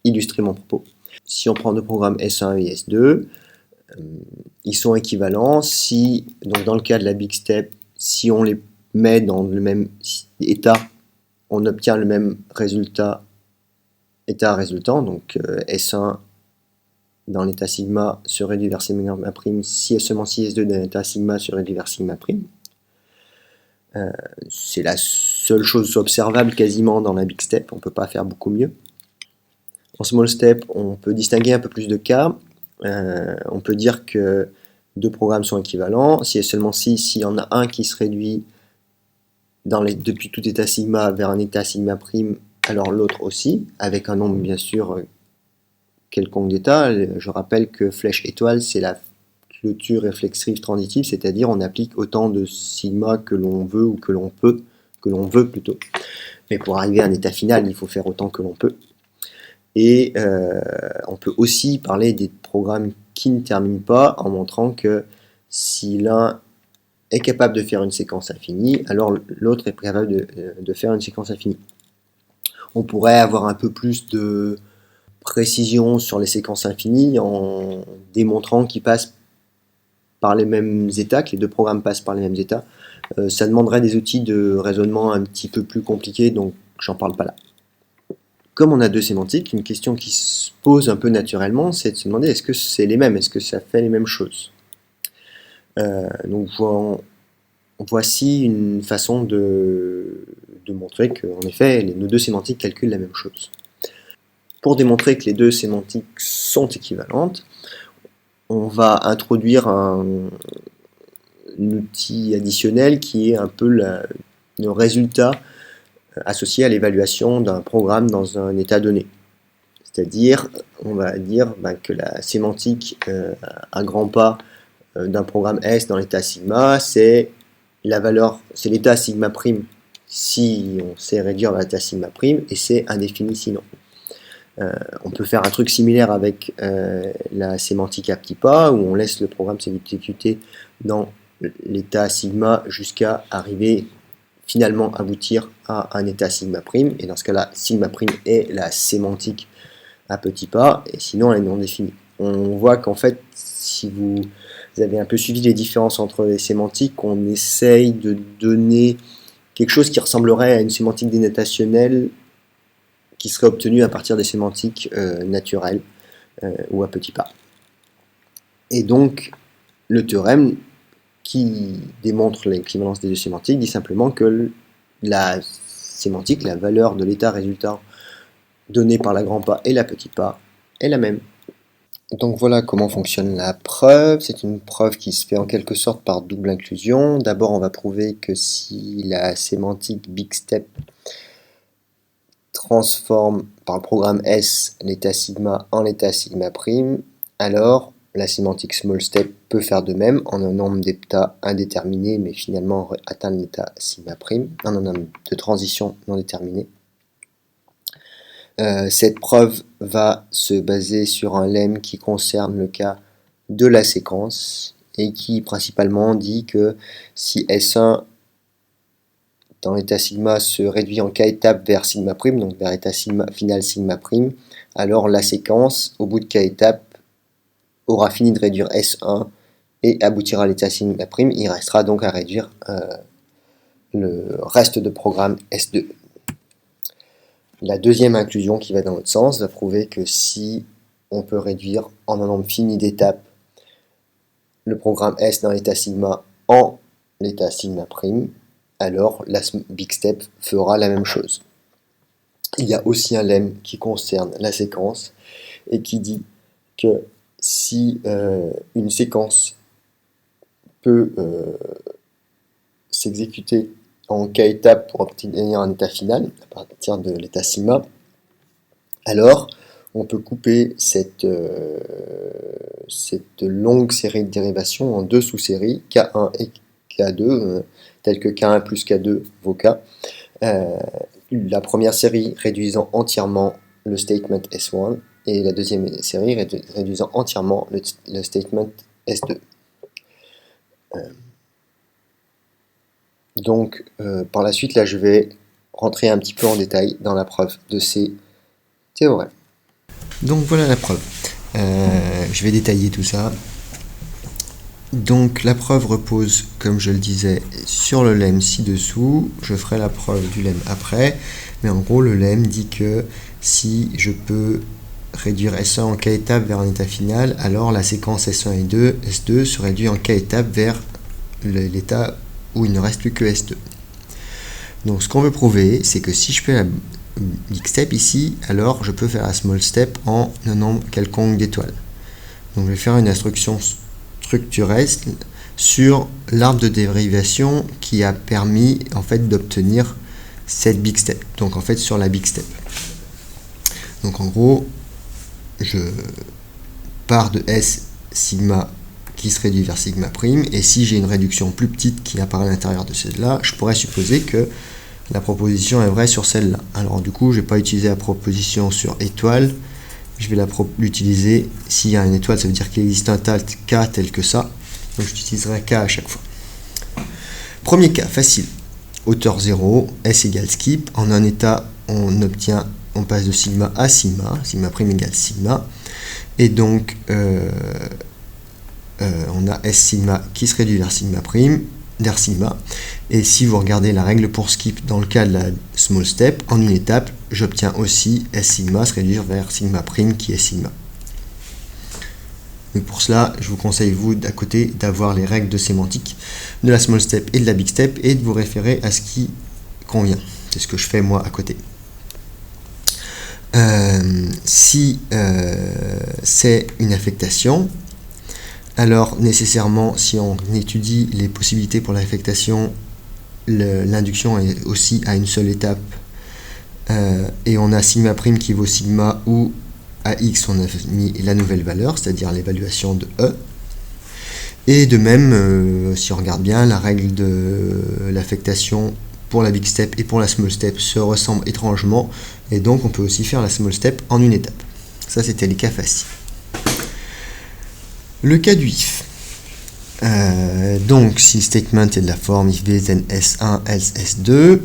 illustrer mon propos. Si on prend deux programmes S1 et S2, ils sont équivalents si, donc dans le cas de la big step, si on les met dans le même état, on obtient le même résultat, état résultant, donc S1 dans l'état sigma se réduit vers sigma prime, si et seulement si S2 dans l'état sigma se réduit vers sigma prime. C'est la seule chose observable quasiment dans la big step, on ne peut pas faire beaucoup mieux. En small step, on peut distinguer un peu plus de cas. On peut dire que deux programmes sont équivalents, si et seulement si, s'il y en a un qui se réduit depuis tout état sigma vers un état sigma prime, alors l'autre aussi, avec un nombre bien sûr quelconque d'états. Je rappelle que flèche étoile, c'est la clôture réflexive transitive, c'est-à-dire on applique autant de sigma que l'on veut ou que l'on veut plutôt. Mais pour arriver à un état final, il faut faire autant que l'on peut. Et on peut aussi parler des programmes qui ne terminent pas en montrant que si l'un est capable de faire une séquence infinie, alors l'autre est capable de faire une séquence infinie. On pourrait avoir un peu plus de précision sur les séquences infinies en démontrant qu'ils passent par les mêmes états, que les deux programmes passent par les mêmes états. Ça demanderait des outils de raisonnement un petit peu plus compliqués, donc j'en parle pas là. Comme on a deux sémantiques, une question qui se pose un peu naturellement, c'est de se demander est-ce que c'est les mêmes, est-ce que ça fait les mêmes choses. Donc voici une façon de montrer qu'en effet, nos deux sémantiques calculent la même chose. Pour démontrer que les deux sémantiques sont équivalentes, on va introduire un outil additionnel qui est un peu le résultat associé à l'évaluation d'un programme dans un état donné. C'est-à-dire, on va dire que la sémantique à grands pas d'un programme S dans l'état sigma, c'est l'état sigma prime si on sait réduire vers l'état sigma prime, et c'est indéfini sinon. On peut faire un truc similaire avec la sémantique à petits pas, où on laisse le programme s'exécuter dans l'état sigma jusqu'à arriver finalement aboutir à un état sigma prime, et dans ce cas-là, sigma prime est la sémantique à petits pas, et sinon elle est non définie. On voit qu'en fait, si vous avez un peu suivi les différences entre les sémantiques, on essaye de donner quelque chose qui ressemblerait à une sémantique dénotationnelle qui serait obtenue à partir des sémantiques naturelles ou à petits pas. Et donc, le théorème qui démontre l'équivalence des deux sémantiques dit simplement que la sémantique, la valeur de l'état résultant donné par la grand pas et la petit pas, est la même. Donc voilà comment fonctionne la preuve. C'est une preuve qui se fait en quelque sorte par double inclusion. D'abord, on va prouver que si la sémantique big step transforme par le programme S l'état sigma en l'état sigma prime, alors la sémantique small step peut faire de même en un nombre d'états indéterminé, mais finalement atteindre l'état sigma prime, en un nombre de transition non déterminé. Cette preuve va se baser sur un lemme qui concerne le cas de la séquence et qui principalement dit que si S1 dans l'état sigma se réduit en k étapes vers sigma prime, donc vers l'état final sigma prime, alors la séquence, au bout de k étapes, aura fini de réduire S1 et aboutira à l'état sigma prime. Il restera donc à réduire le reste de programme S2. La deuxième inclusion qui va dans l'autre sens va prouver que si on peut réduire en un nombre fini d'étapes le programme S dans l'état sigma en l'état sigma prime, alors la big step fera la même chose. Il y a aussi un lemme qui concerne la séquence et qui dit que si une séquence peut s'exécuter en k étapes pour obtenir un état final à partir de l'état sigma, alors on peut couper cette longue série de dérivations en deux sous-séries, K1 et K2, telles que K1 plus K2 vaut K. La première série réduisant entièrement le statement S1 et la deuxième série réduisant entièrement le statement S2. Donc par la suite, là je vais rentrer un petit peu en détail dans la preuve de ces théorèmes. Donc voilà la preuve. Je vais détailler tout ça. Donc la preuve repose, comme je le disais, sur le lemme ci-dessous. Je ferai la preuve du lemme après. Mais en gros, le lemme dit que si je peux réduire S1 en k étapes vers un état final, alors la séquence S1 et S2 se réduit en k étapes vers l'état où il ne reste plus que S2. Donc ce qu'on veut prouver, c'est que si je fais la big step ici, alors je peux faire la small step en un nombre quelconque d'étoiles. Donc je vais faire une instruction structurelle sur l'arbre de dérivation qui a permis en fait d'obtenir cette big step. Donc en fait sur la big step. Donc en gros, je pars de S sigma qui se réduit vers sigma prime, et si j'ai une réduction plus petite qui apparaît à l'intérieur de celle-là, je pourrais supposer que la proposition est vraie sur celle-là. Alors du coup, je ne vais pas utiliser la proposition sur étoile, je vais l'utiliser s'il y a une étoile, ça veut dire qu'il existe un tas K tel que ça, donc j'utiliserai K à chaque fois. Premier cas, facile. Hauteur 0, S égale skip, en un état, on passe de sigma à sigma, sigma prime égale sigma, et donc on a S sigma qui se réduit vers sigma prime, vers sigma, et si vous regardez la règle pour skip dans le cas de la small step, en une étape, j'obtiens aussi S sigma se réduire vers sigma prime qui est sigma. Mais pour cela, je vous conseille, vous, d'à côté, d'avoir les règles de sémantique de la small step et de la big step et de vous référer à ce qui convient. C'est ce que je fais moi à côté. Si c'est une affectation, alors nécessairement, si on étudie les possibilités pour l'affectation, l'induction est aussi à une seule étape, et on a sigma prime qui vaut sigma, ou à x on a mis la nouvelle valeur, c'est-à-dire l'évaluation de E. Et de même, si on regarde bien, la règle de l'affectation pour la big step et pour la small step se ressemblent étrangement, et donc on peut aussi faire la small step en une étape. Ça, c'était les cas faciles. Le cas du if. Donc, si le statement est de la forme if b then S1 else S2,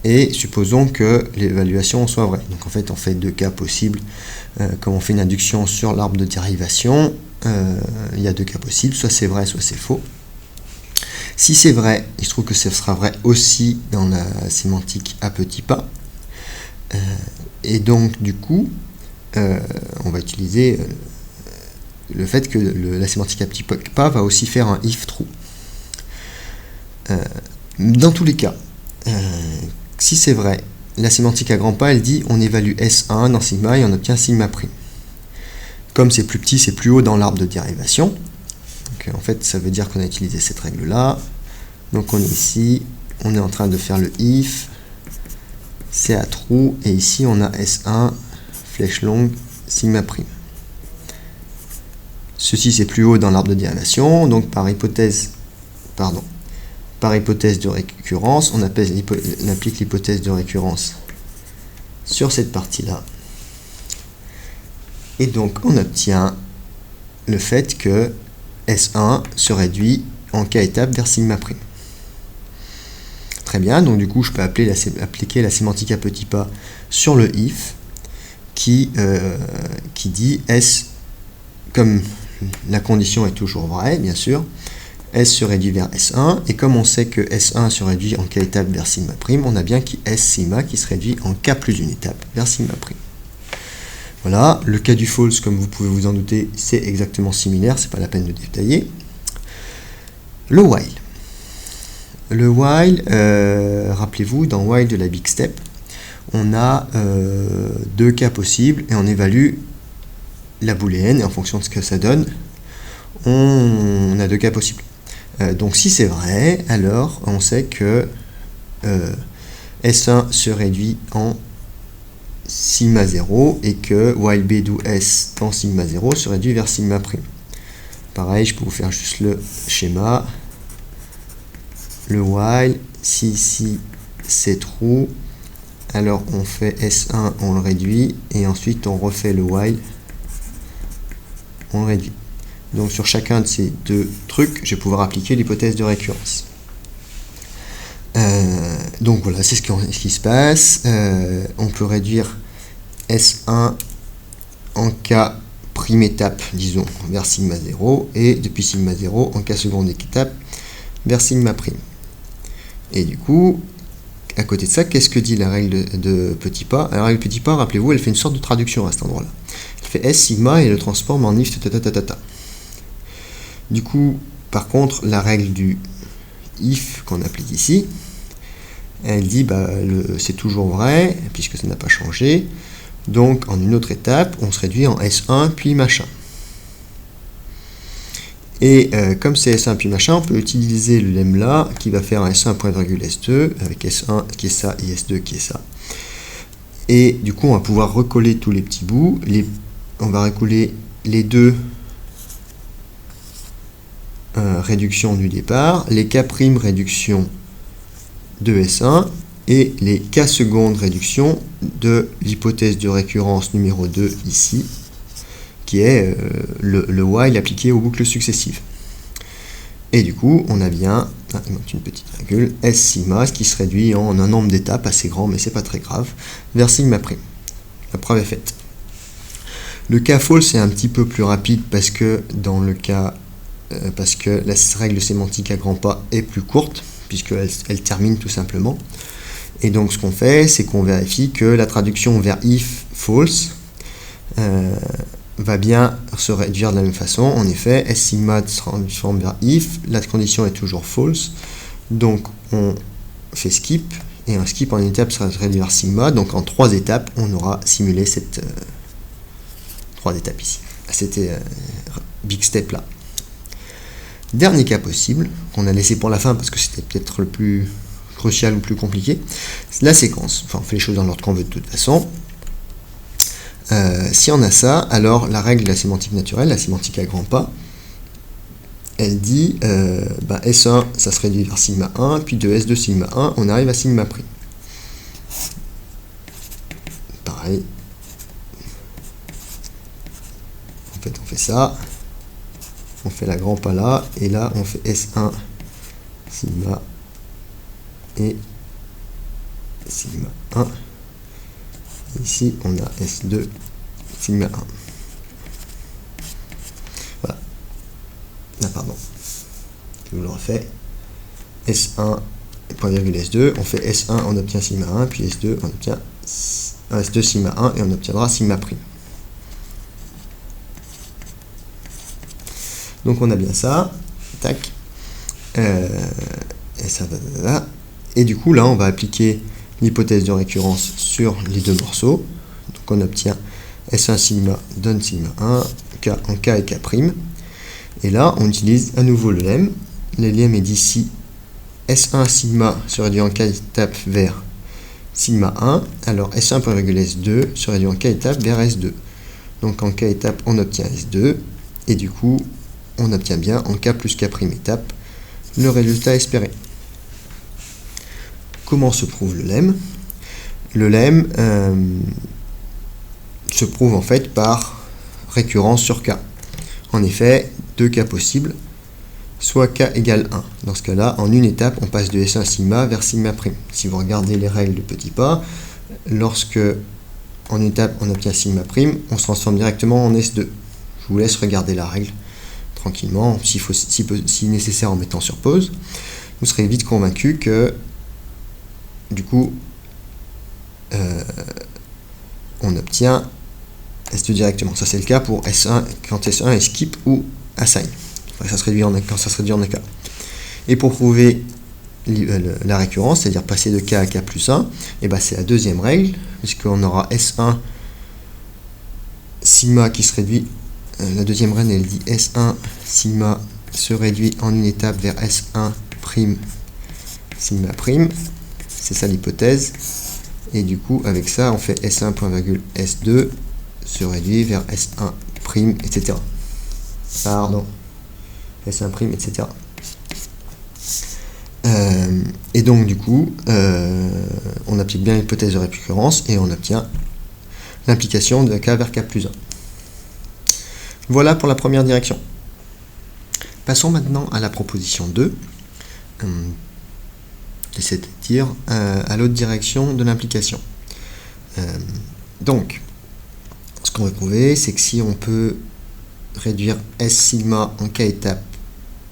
et supposons que l'évaluation soit vraie. Donc en fait, on fait deux cas possibles. Comme on fait une induction sur l'arbre de dérivation, il y a deux cas possibles, soit c'est vrai, soit c'est faux. Si c'est vrai, il se trouve que ce sera vrai aussi dans la sémantique à petits pas. Et donc, du coup, on va utiliser le fait que la sémantique à petits pas va aussi faire un if true. Dans tous les cas, si c'est vrai, la sémantique à grands pas, elle dit on évalue S1 dans sigma et on obtient sigma prime. Comme c'est plus petit, c'est plus haut dans l'arbre de dérivation. Donc, en fait, ça veut dire qu'on a utilisé cette règle-là. Donc on est ici, on est en train de faire le if, c'est à true, et ici on a S1, flèche longue, sigma prime. Ceci c'est plus haut dans l'arbre de dérivation, donc par hypothèse de récurrence, on applique l'hypothèse de récurrence sur cette partie-là. Et donc on obtient le fait que S1 se réduit en k étapes vers sigma prime. Très bien, donc du coup je peux appliquer la sémantique à petits pas sur le if qui dit S, comme la condition est toujours vraie, bien sûr, S se réduit vers S1, et comme on sait que S1 se réduit en K étapes vers sigma prime, on a bien S sigma qui se réduit en K plus une étape vers sigma prime. Voilà, le cas du false, comme vous pouvez vous en douter, c'est exactement similaire, c'est pas la peine de détailler. Le while. Le while, rappelez-vous, dans while de la big step, on a deux cas possibles et on évalue la booléenne, et en fonction de ce que ça donne, on a deux cas possibles. Donc si c'est vrai, alors on sait que S1 se réduit en sigma 0 et que while b d'où S dans sigma 0 se réduit vers sigma prime. Pareil, je peux vous faire juste le schéma. Le while, si ici c'est true, alors on fait S1, on le réduit, et ensuite on refait le while, on le réduit. Donc sur chacun de ces deux trucs, je vais pouvoir appliquer l'hypothèse de récurrence. Donc voilà, c'est ce qui se passe. On peut réduire S1 en K prime étape, disons, vers sigma 0, et depuis sigma 0 en K seconde étape vers sigma prime. Et du coup, à côté de ça, qu'est-ce que dit la règle de petit pas? La règle de petit pas, rappelez-vous, elle fait une sorte de traduction à cet endroit-là. Elle fait S sigma et le transforme en if ta. Du coup, par contre, la règle du if qu'on applique ici, elle dit c'est toujours vrai, puisque ça n'a pas changé. Donc, en une autre étape, on se réduit en S1 puis machin. Et comme c'est S1 puis machin, on peut utiliser le lemme là, qui va faire un S1.S2, avec S1 qui est ça et S2 qui est ça. Et du coup, on va pouvoir recoller tous les petits bouts. On va recoller les deux réductions du départ, les K' réductions de S1 et les K secondes réductions de l'hypothèse de récurrence numéro 2 ici, qui est le while appliqué aux boucles successives. Et du coup, on a bien, il manque une petite virgule, S sigma, ce qui se réduit en un nombre d'étapes assez grand, mais c'est pas très grave, vers sigma prime. La preuve est faite. Le cas false est un petit peu plus rapide parce que dans le cas parce que la règle sémantique à grands pas est plus courte, puisqu'elle termine tout simplement. Et donc ce qu'on fait, c'est qu'on vérifie que la traduction vers if false va bien se réduire de la même façon. En effet, S sigma se transforme vers if, la condition est toujours false, donc on fait skip, et un skip en une étape sera réduit vers sigma, donc en 3 étapes, on aura simulé cette 3 étapes ici. C'était big step là. Dernier cas possible, qu'on a laissé pour la fin parce que c'était peut-être le plus crucial ou le plus compliqué, c'est la séquence. Enfin, on fait les choses dans l'ordre qu'on veut de toute façon. Si on a ça, alors la règle de la sémantique naturelle, la sémantique à grands pas, elle dit S1, ça se réduit vers sigma 1, puis de S2 sigma 1, on arrive à sigma prime. Pareil. En fait, on fait ça. On fait la grand pas là, et là on fait S1 sigma et sigma 1. Ici on a S2 sigma 1. Voilà. Ah pardon. Je vous le refais. S1 point virgule S2, on fait S1, on obtient sigma 1, puis S2, on obtient S2 sigma 1 et on obtiendra sigma prime. Donc on a bien ça, tac, et ça va, et du coup là on va appliquer l'hypothèse de récurrence sur les deux morceaux. Donc on obtient S1 sigma donne sigma 1, K en K et K', et là on utilise à nouveau le lemme. Le lemme est d'ici S1 sigma se réduit en K étape vers sigma 1, alors S1.S2 se réduit en K étape vers S2. Donc en K étape on obtient S2, et du coup on obtient bien en K plus K' étape le résultat espéré. Comment se prouve le lemme? Le lemme se prouve en fait par récurrence sur K. En effet, deux cas possibles, soit K égale 1. Dans ce cas-là, en une étape, on passe de S1 sigma vers sigma prime. Si vous regardez les règles de petit pas, lorsque en une étape on obtient sigma prime, on se transforme directement en S2. Je vous laisse regarder la règle tranquillement, si nécessaire en mettant sur pause, vous serez vite convaincu que du coup on obtient S2 directement. Ça c'est le cas pour S1 quand S1 est skip ou assign. Enfin, ça se réduit quand ça se réduit en écart. Et pour prouver la récurrence, c'est-à-dire passer de K à K plus 1, et ben c'est la deuxième règle, puisqu'on aura S1 sigma qui se réduit. La deuxième règle, elle dit S1 sigma se réduit en une étape vers S1 prime sigma prime. C'est ça l'hypothèse. Et du coup, avec ça, on fait S1 point virgule S2 se réduit vers S1 prime, etc. Pardon. S1 prime, etc. Et donc, du coup, on applique bien l'hypothèse de récurrence et on obtient l'implication de K vers K plus 1. Voilà pour la première direction. Passons maintenant à la proposition 2, c'est-à-dire à l'autre direction de l'implication. Donc, ce qu'on va prouver, c'est que si on peut réduire S sigma en K étapes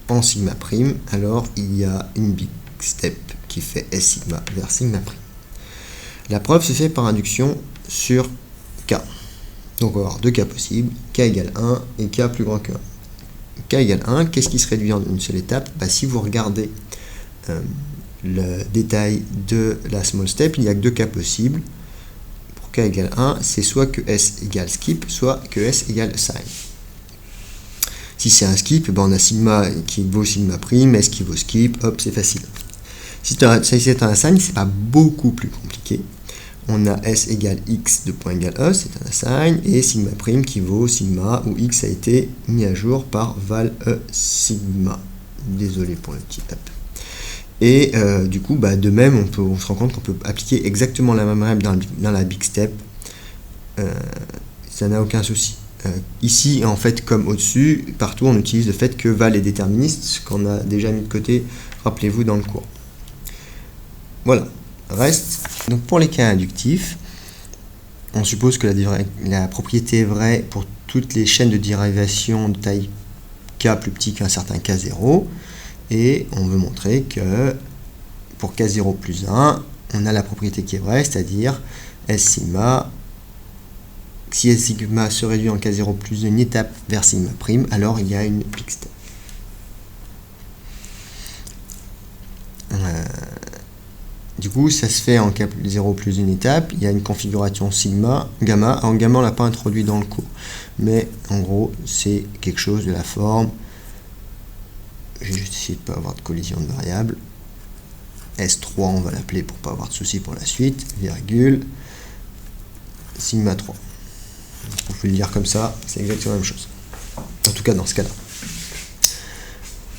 en sigma prime, alors il y a une big step qui fait S sigma vers sigma prime. La preuve se fait par induction sur K. Donc on va avoir deux cas possibles, K égale 1 et K plus grand que 1. K égale 1, qu'est-ce qui se réduit en une seule étape? Si vous regardez le détail de la small step, il n'y a que deux cas possibles. Pour K égale 1, c'est soit que S égale skip, soit que S égale assign. Si c'est un skip, on a sigma qui vaut sigma prime, S qui vaut skip, hop, c'est facile. Si c'est un assign, c'est pas beaucoup plus compliqué. On a S égale X de point égale E, c'est un assign, et sigma prime qui vaut sigma, où X a été mis à jour par val E sigma. Désolé pour le petit hop. Et du coup, de même, on se rend compte qu'on peut appliquer exactement la même règle dans la big step. Ça n'a aucun souci. Ici, en fait, comme au-dessus, partout, on utilise le fait que val est déterministe, ce qu'on a déjà mis de côté, rappelez-vous, dans le cours. Voilà. Reste, donc pour les cas inductifs, on suppose que la propriété est vraie pour toutes les chaînes de dérivation de taille K plus petit qu'un certain K0, et on veut montrer que pour K0 plus 1, on a la propriété qui est vraie, c'est-à-dire S sigma, si S sigma se réduit en K0 plus une étape vers sigma prime, alors il y a une big step. Du coup, ça se fait en K0 plus une étape, il y a une configuration sigma, gamma. En gamma, on ne l'a pas introduit dans le cours. Mais en gros, c'est quelque chose de la forme. Je vais juste essayer de ne pas avoir de collision de variables. S3, on va l'appeler pour ne pas avoir de soucis pour la suite, virgule, sigma 3. Vous pouvez le dire comme ça, c'est exactement la même chose. En tout cas, dans ce cas-là.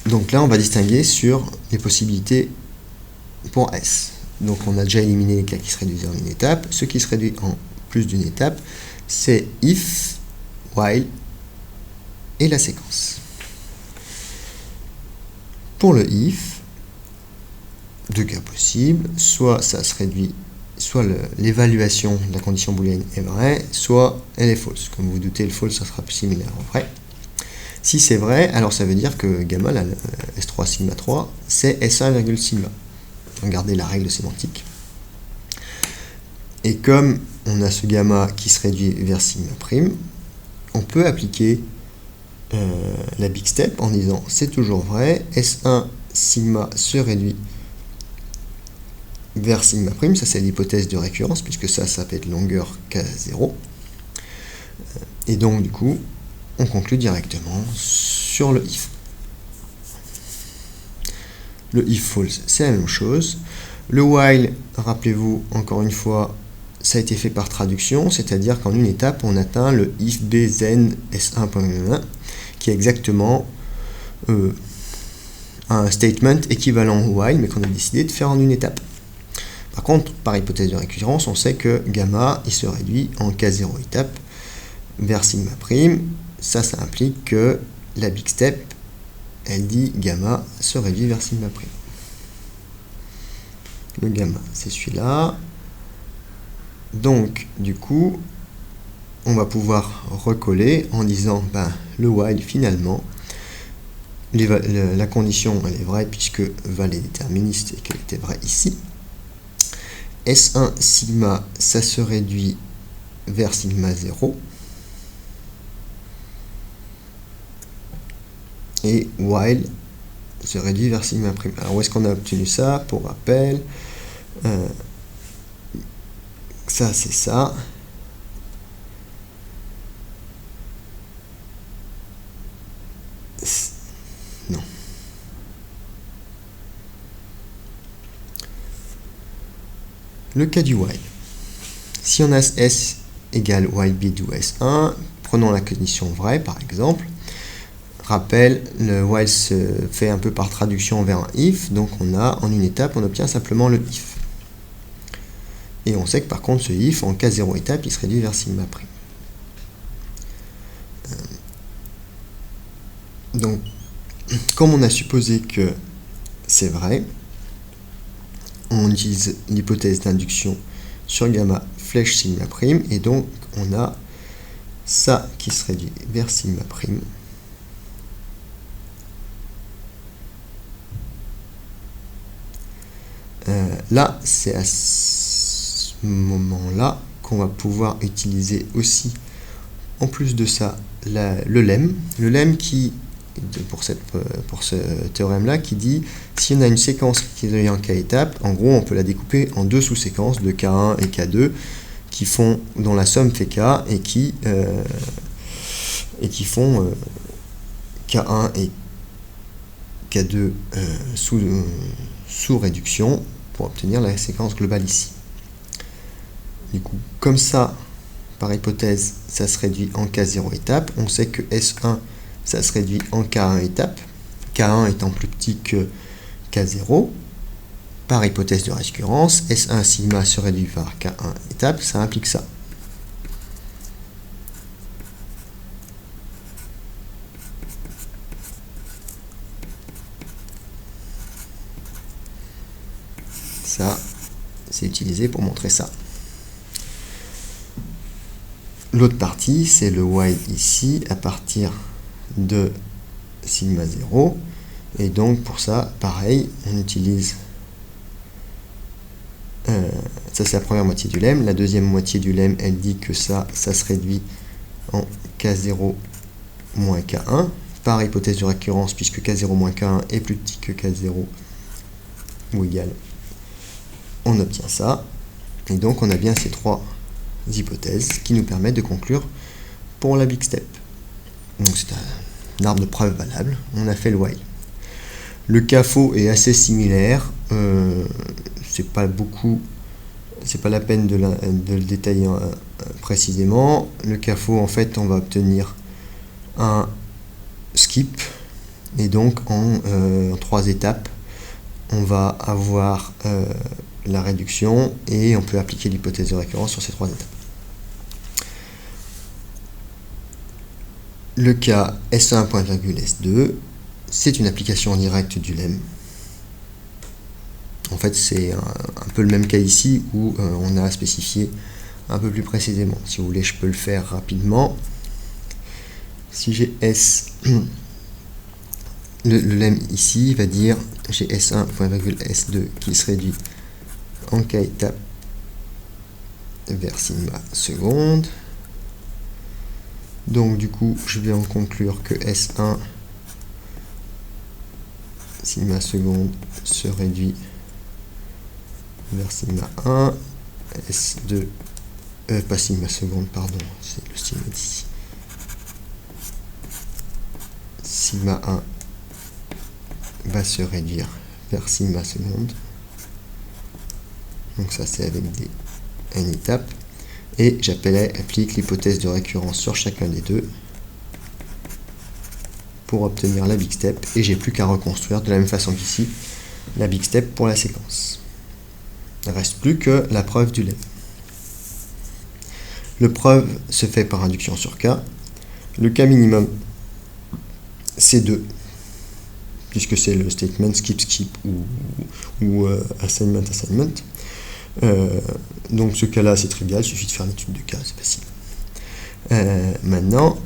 Donc là, on va distinguer sur les possibilités pour S. Donc on a déjà éliminé les cas qui se réduisent en une étape. Ce qui se réduit en plus d'une étape, c'est if, while et la séquence. Pour le if, deux cas possibles, soit ça se réduit, soit l'évaluation de la condition booléenne est vraie, soit elle est fausse. Comme vous vous doutez, le false, ça sera plus similaire au vrai. Si c'est vrai, alors ça veut dire que gamma, la S3 sigma 3, c'est S1, sigma. Regardez la règle sémantique. Et comme on a ce gamma qui se réduit vers sigma prime, on peut appliquer la big step en disant c'est toujours vrai, S1 sigma se réduit vers sigma prime, ça c'est l'hypothèse de récurrence puisque ça peut être longueur K0. Et donc du coup, on conclut directement sur le if. Le if false, c'est la même chose. Le while, rappelez-vous, encore une fois, ça a été fait par traduction, c'est-à-dire qu'en une étape, on atteint le if b zen s1.1, qui est exactement un statement équivalent au while, mais qu'on a décidé de faire en une étape. Par contre, par hypothèse de récurrence, on sait que gamma, il se réduit en K0 étape vers sigma prime. Ça implique que la big step, elle dit gamma se réduit vers sigma prime. Le gamma, c'est celui-là. Donc, du coup, on va pouvoir recoller en disant le while, finalement, la condition elle est vraie puisque val est déterministe et qu'elle était vraie ici. S1 sigma, ça se réduit vers sigma 0. Et while se réduit vers sigma prime. Alors où est-ce qu'on a obtenu ça? Pour rappel, ça c'est ça. Non. Le cas du while. Si on a S égale while bid ou S1, prenons la condition vraie par exemple. Rappel, le while se fait un peu par traduction vers un if, donc en une étape, on obtient simplement le if. Et on sait que par contre, ce if, en cas 0 étape, il se réduit vers sigma prime. Donc, comme on a supposé que c'est vrai, on utilise l'hypothèse d'induction sur gamma flèche sigma prime, et donc on a ça qui se réduit vers sigma prime. Là, c'est à ce moment-là qu'on va pouvoir utiliser aussi, en plus de ça, le lemme. Le lemme qui, pour ce théorème-là, qui dit, si on a une séquence qui est en k étapes, en gros, on peut la découper en deux sous-séquences de K1 et K2, dont la somme fait K, et qui font K1 et K2 sous réduction, pour obtenir la séquence globale ici. Du coup, comme ça, par hypothèse, ça se réduit en K0 étape. On sait que S1, ça se réduit en K1 étape, K1 étant plus petit que K0. Par hypothèse de récurrence, S1 sigma se réduit par K1 étape, ça implique ça. Ça, c'est utilisé pour montrer ça. L'autre partie, c'est le while ici, à partir de sigma 0. Et donc, pour ça, pareil, on utilise... ça, c'est la première moitié du lemme. La deuxième moitié du lemme, elle dit que ça se réduit en K0 moins K1, par hypothèse de récurrence, puisque K0 moins K1 est plus petit que K0 ou égal. On obtient ça, et donc on a bien ces trois hypothèses qui nous permettent de conclure pour la big step. Donc c'est un arbre de preuve valable, on a fait le while. Le cas faux est assez similaire, c'est pas la peine de le détailler précisément. Le cas faux, en fait, on va obtenir un skip, et donc en 3 étapes, on va avoir la réduction, et on peut appliquer l'hypothèse de récurrence sur ces 3 étapes. Le cas S1, S2, c'est une application directe du lemme. En fait, c'est un peu le même cas ici, où on a spécifié un peu plus précisément. Si vous voulez, je peux le faire rapidement. Si j'ai S, le lemme ici va dire j'ai S1, S2 qui se réduit en k étape vers sigma seconde. Donc du coup, je vais en conclure que S1 sigma seconde se réduit vers sigma 1, S2, pas sigma seconde, pardon, c'est le sigma d'ici. Sigma 1 va se réduire vers sigma seconde. Donc ça, c'est avec des n étapes. Et j'applique l'hypothèse de récurrence sur chacun des deux pour obtenir la big step. Et j'ai plus qu'à reconstruire de la même façon qu'ici la big step pour la séquence. Il ne reste plus que la preuve du lemme. Le preuve se fait par induction sur K. Le cas minimum, c'est 2, puisque c'est le statement skip ou assignment. Donc ce cas-là, c'est trivial, il suffit de faire une étude de cas, c'est facile. Maintenant,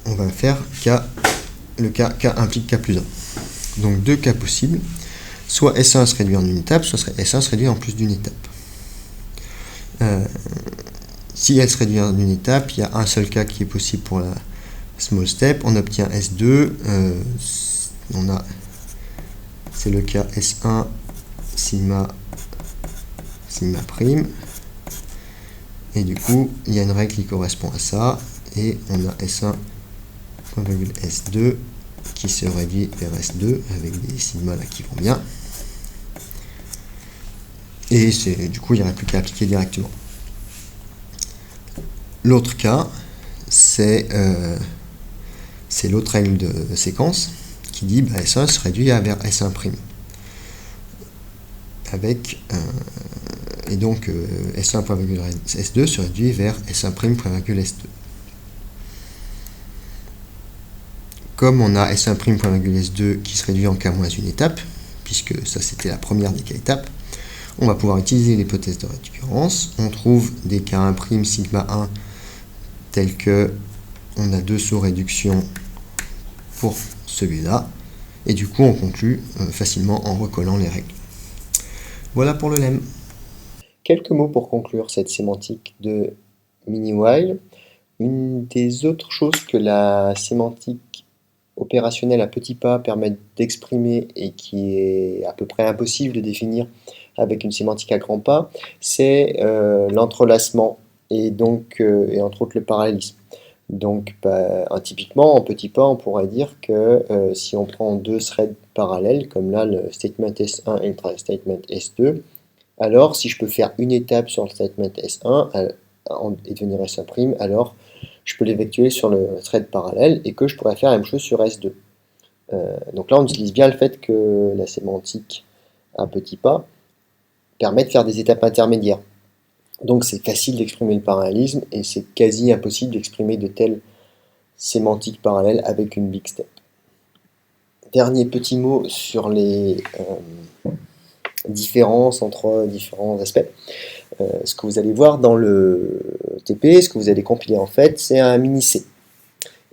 on va faire cas le cas K implique K plus 1. Donc deux cas possibles, soit S1 se réduit en une étape, soit S1 se réduit en plus d'une étape. Si elle se réduit en une étape, il y a un seul cas qui est possible pour la small step, on obtient S2, c'est le cas S1 sigma prime, et du coup il y a une règle qui correspond à ça, et on a S1 S2 qui se réduit vers S2 avec des sigma là qui vont bien, et du coup il n'y aurait plus qu'à appliquer directement. L'autre cas, c'est l'autre règle de séquence qui dit S1 se réduit vers S1'. Avec, et donc S1.S2 se réduit vers S1'.S2. Comme on a S1'.S2 qui se réduit en K moins une étape, puisque ça c'était la première des K étapes, on va pouvoir utiliser l'hypothèse de récurrence. On trouve des K1' sigma 1 tels que on a deux sous-réductions pour celui-là, et du coup on conclut facilement en recollant les règles. Voilà pour le lemme. Quelques mots pour conclure cette sémantique de mini-while. Une des autres choses que la sémantique opérationnelle à petits pas permet d'exprimer et qui est à peu près impossible de définir avec une sémantique à grands pas, c'est l'entrelacement et donc et entre autres le parallélisme. Donc typiquement en petits pas on pourrait dire que si on prend deux threads parallèles comme là le statement S1 et le statement S2, alors si je peux faire une étape sur le statement S1 et devenir S1', alors je peux l'effectuer sur le thread parallèle et que je pourrais faire la même chose sur S2. Donc là on utilise bien le fait que la sémantique à petits pas permet de faire des étapes intermédiaires. Donc c'est facile d'exprimer le parallélisme et c'est quasi impossible d'exprimer de telles sémantiques parallèles avec une big step. Dernier petit mot sur les différences entre différents aspects. Ce que vous allez voir dans le TP, ce que vous allez compiler en fait, c'est un mini-C.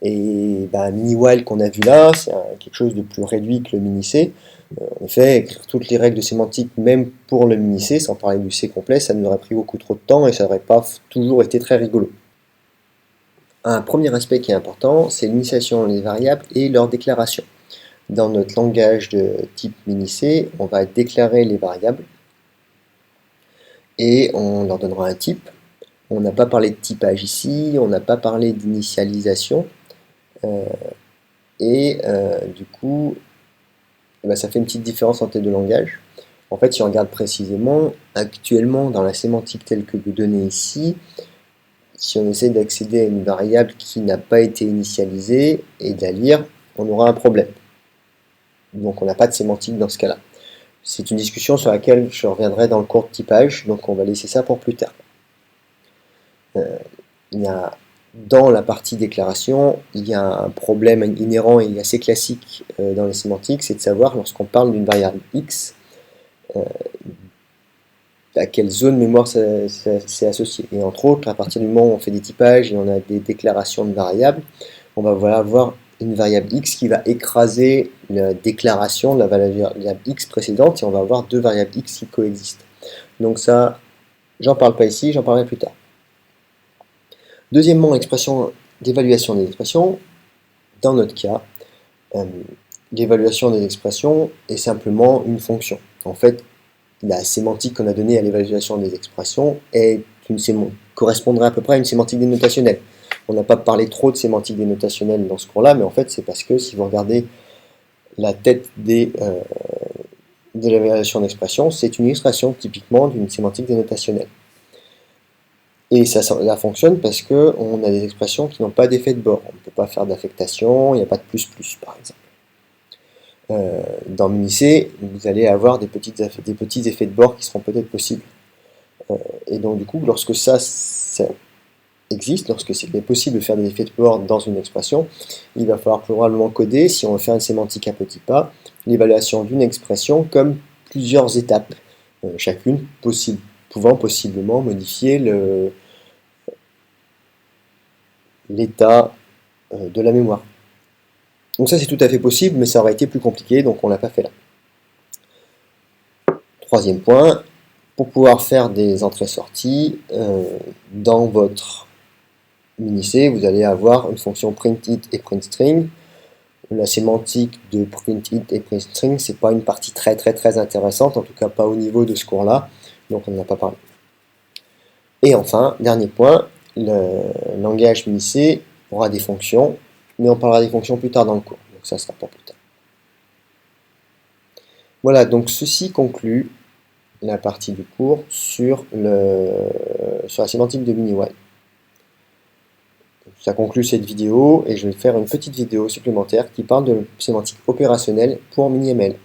Et un mini-while qu'on a vu là, c'est quelque chose de plus réduit que le mini-C. En effet, écrire toutes les règles de sémantique, même pour le mini-C, sans parler du C complet, ça nous aurait pris beaucoup trop de temps et ça n'aurait pas toujours été très rigolo. Un premier aspect qui est important, c'est l'initialisation des variables et leur déclaration. Dans notre langage de type mini-C, on va déclarer les variables et on leur donnera un type. On n'a pas parlé de typage ici, on n'a pas parlé d'initialisation. Du coup, ça fait une petite différence entre les deux langages. En fait, si on regarde précisément, actuellement, dans la sémantique telle que vous donnez ici, si on essaie d'accéder à une variable qui n'a pas été initialisée et de la lire, on aura un problème. Donc on n'a pas de sémantique dans ce cas-là. C'est une discussion sur laquelle je reviendrai dans le cours de typage, donc on va laisser ça pour plus tard. Dans la partie déclaration, il y a un problème inhérent et assez classique dans les sémantiques, c'est de savoir, lorsqu'on parle d'une variable x, à quelle zone mémoire c'est associé. Et entre autres, à partir du moment où on fait des typages et on a des déclarations de variables, on va avoir une variable x qui va écraser la déclaration de la variable x précédente et on va avoir deux variables x qui coexistent. Donc ça, j'en parle pas ici, j'en parlerai plus tard. Deuxièmement, l'expression d'évaluation des expressions. Dans notre cas, l'évaluation des expressions est simplement une fonction. En fait, la sémantique qu'on a donnée à l'évaluation des expressions correspondrait à peu près à une sémantique dénotationnelle. On n'a pas parlé trop de sémantique dénotationnelle dans ce cours-là, mais en fait, c'est parce que si vous regardez la tête de l'évaluation d'expression, c'est une illustration typiquement d'une sémantique dénotationnelle. Et ça fonctionne parce qu'on a des expressions qui n'ont pas d'effet de bord. On ne peut pas faire d'affectation, il n'y a pas de plus par exemple. Dans mini-C, vous allez avoir des petits effets de bord qui seront peut-être possibles. Et donc du coup, lorsque ça existe, lorsque c'est possible de faire des effets de bord dans une expression, il va falloir probablement coder, si on veut faire une sémantique à petits pas, l'évaluation d'une expression comme plusieurs étapes, chacune pouvant possiblement modifier l'état de la mémoire. Donc ça c'est tout à fait possible, mais ça aurait été plus compliqué, donc on ne l'a pas fait là. Troisième point, pour pouvoir faire des entrées-sorties, dans votre mini-C, vous allez avoir une fonction printIt et printString. La sémantique de printIt et printString, c'est pas une partie très intéressante, en tout cas pas au niveau de ce cours-là, donc on n'en a pas parlé. Et enfin, dernier point, le langage mini-C aura des fonctions, mais on parlera des fonctions plus tard dans le cours, donc ça sera pour plus tard. Voilà, donc ceci conclut la partie du cours sur la sémantique de MiniWhile. Ça conclut cette vidéo et je vais faire une petite vidéo supplémentaire qui parle de sémantique opérationnelle pour MiniML.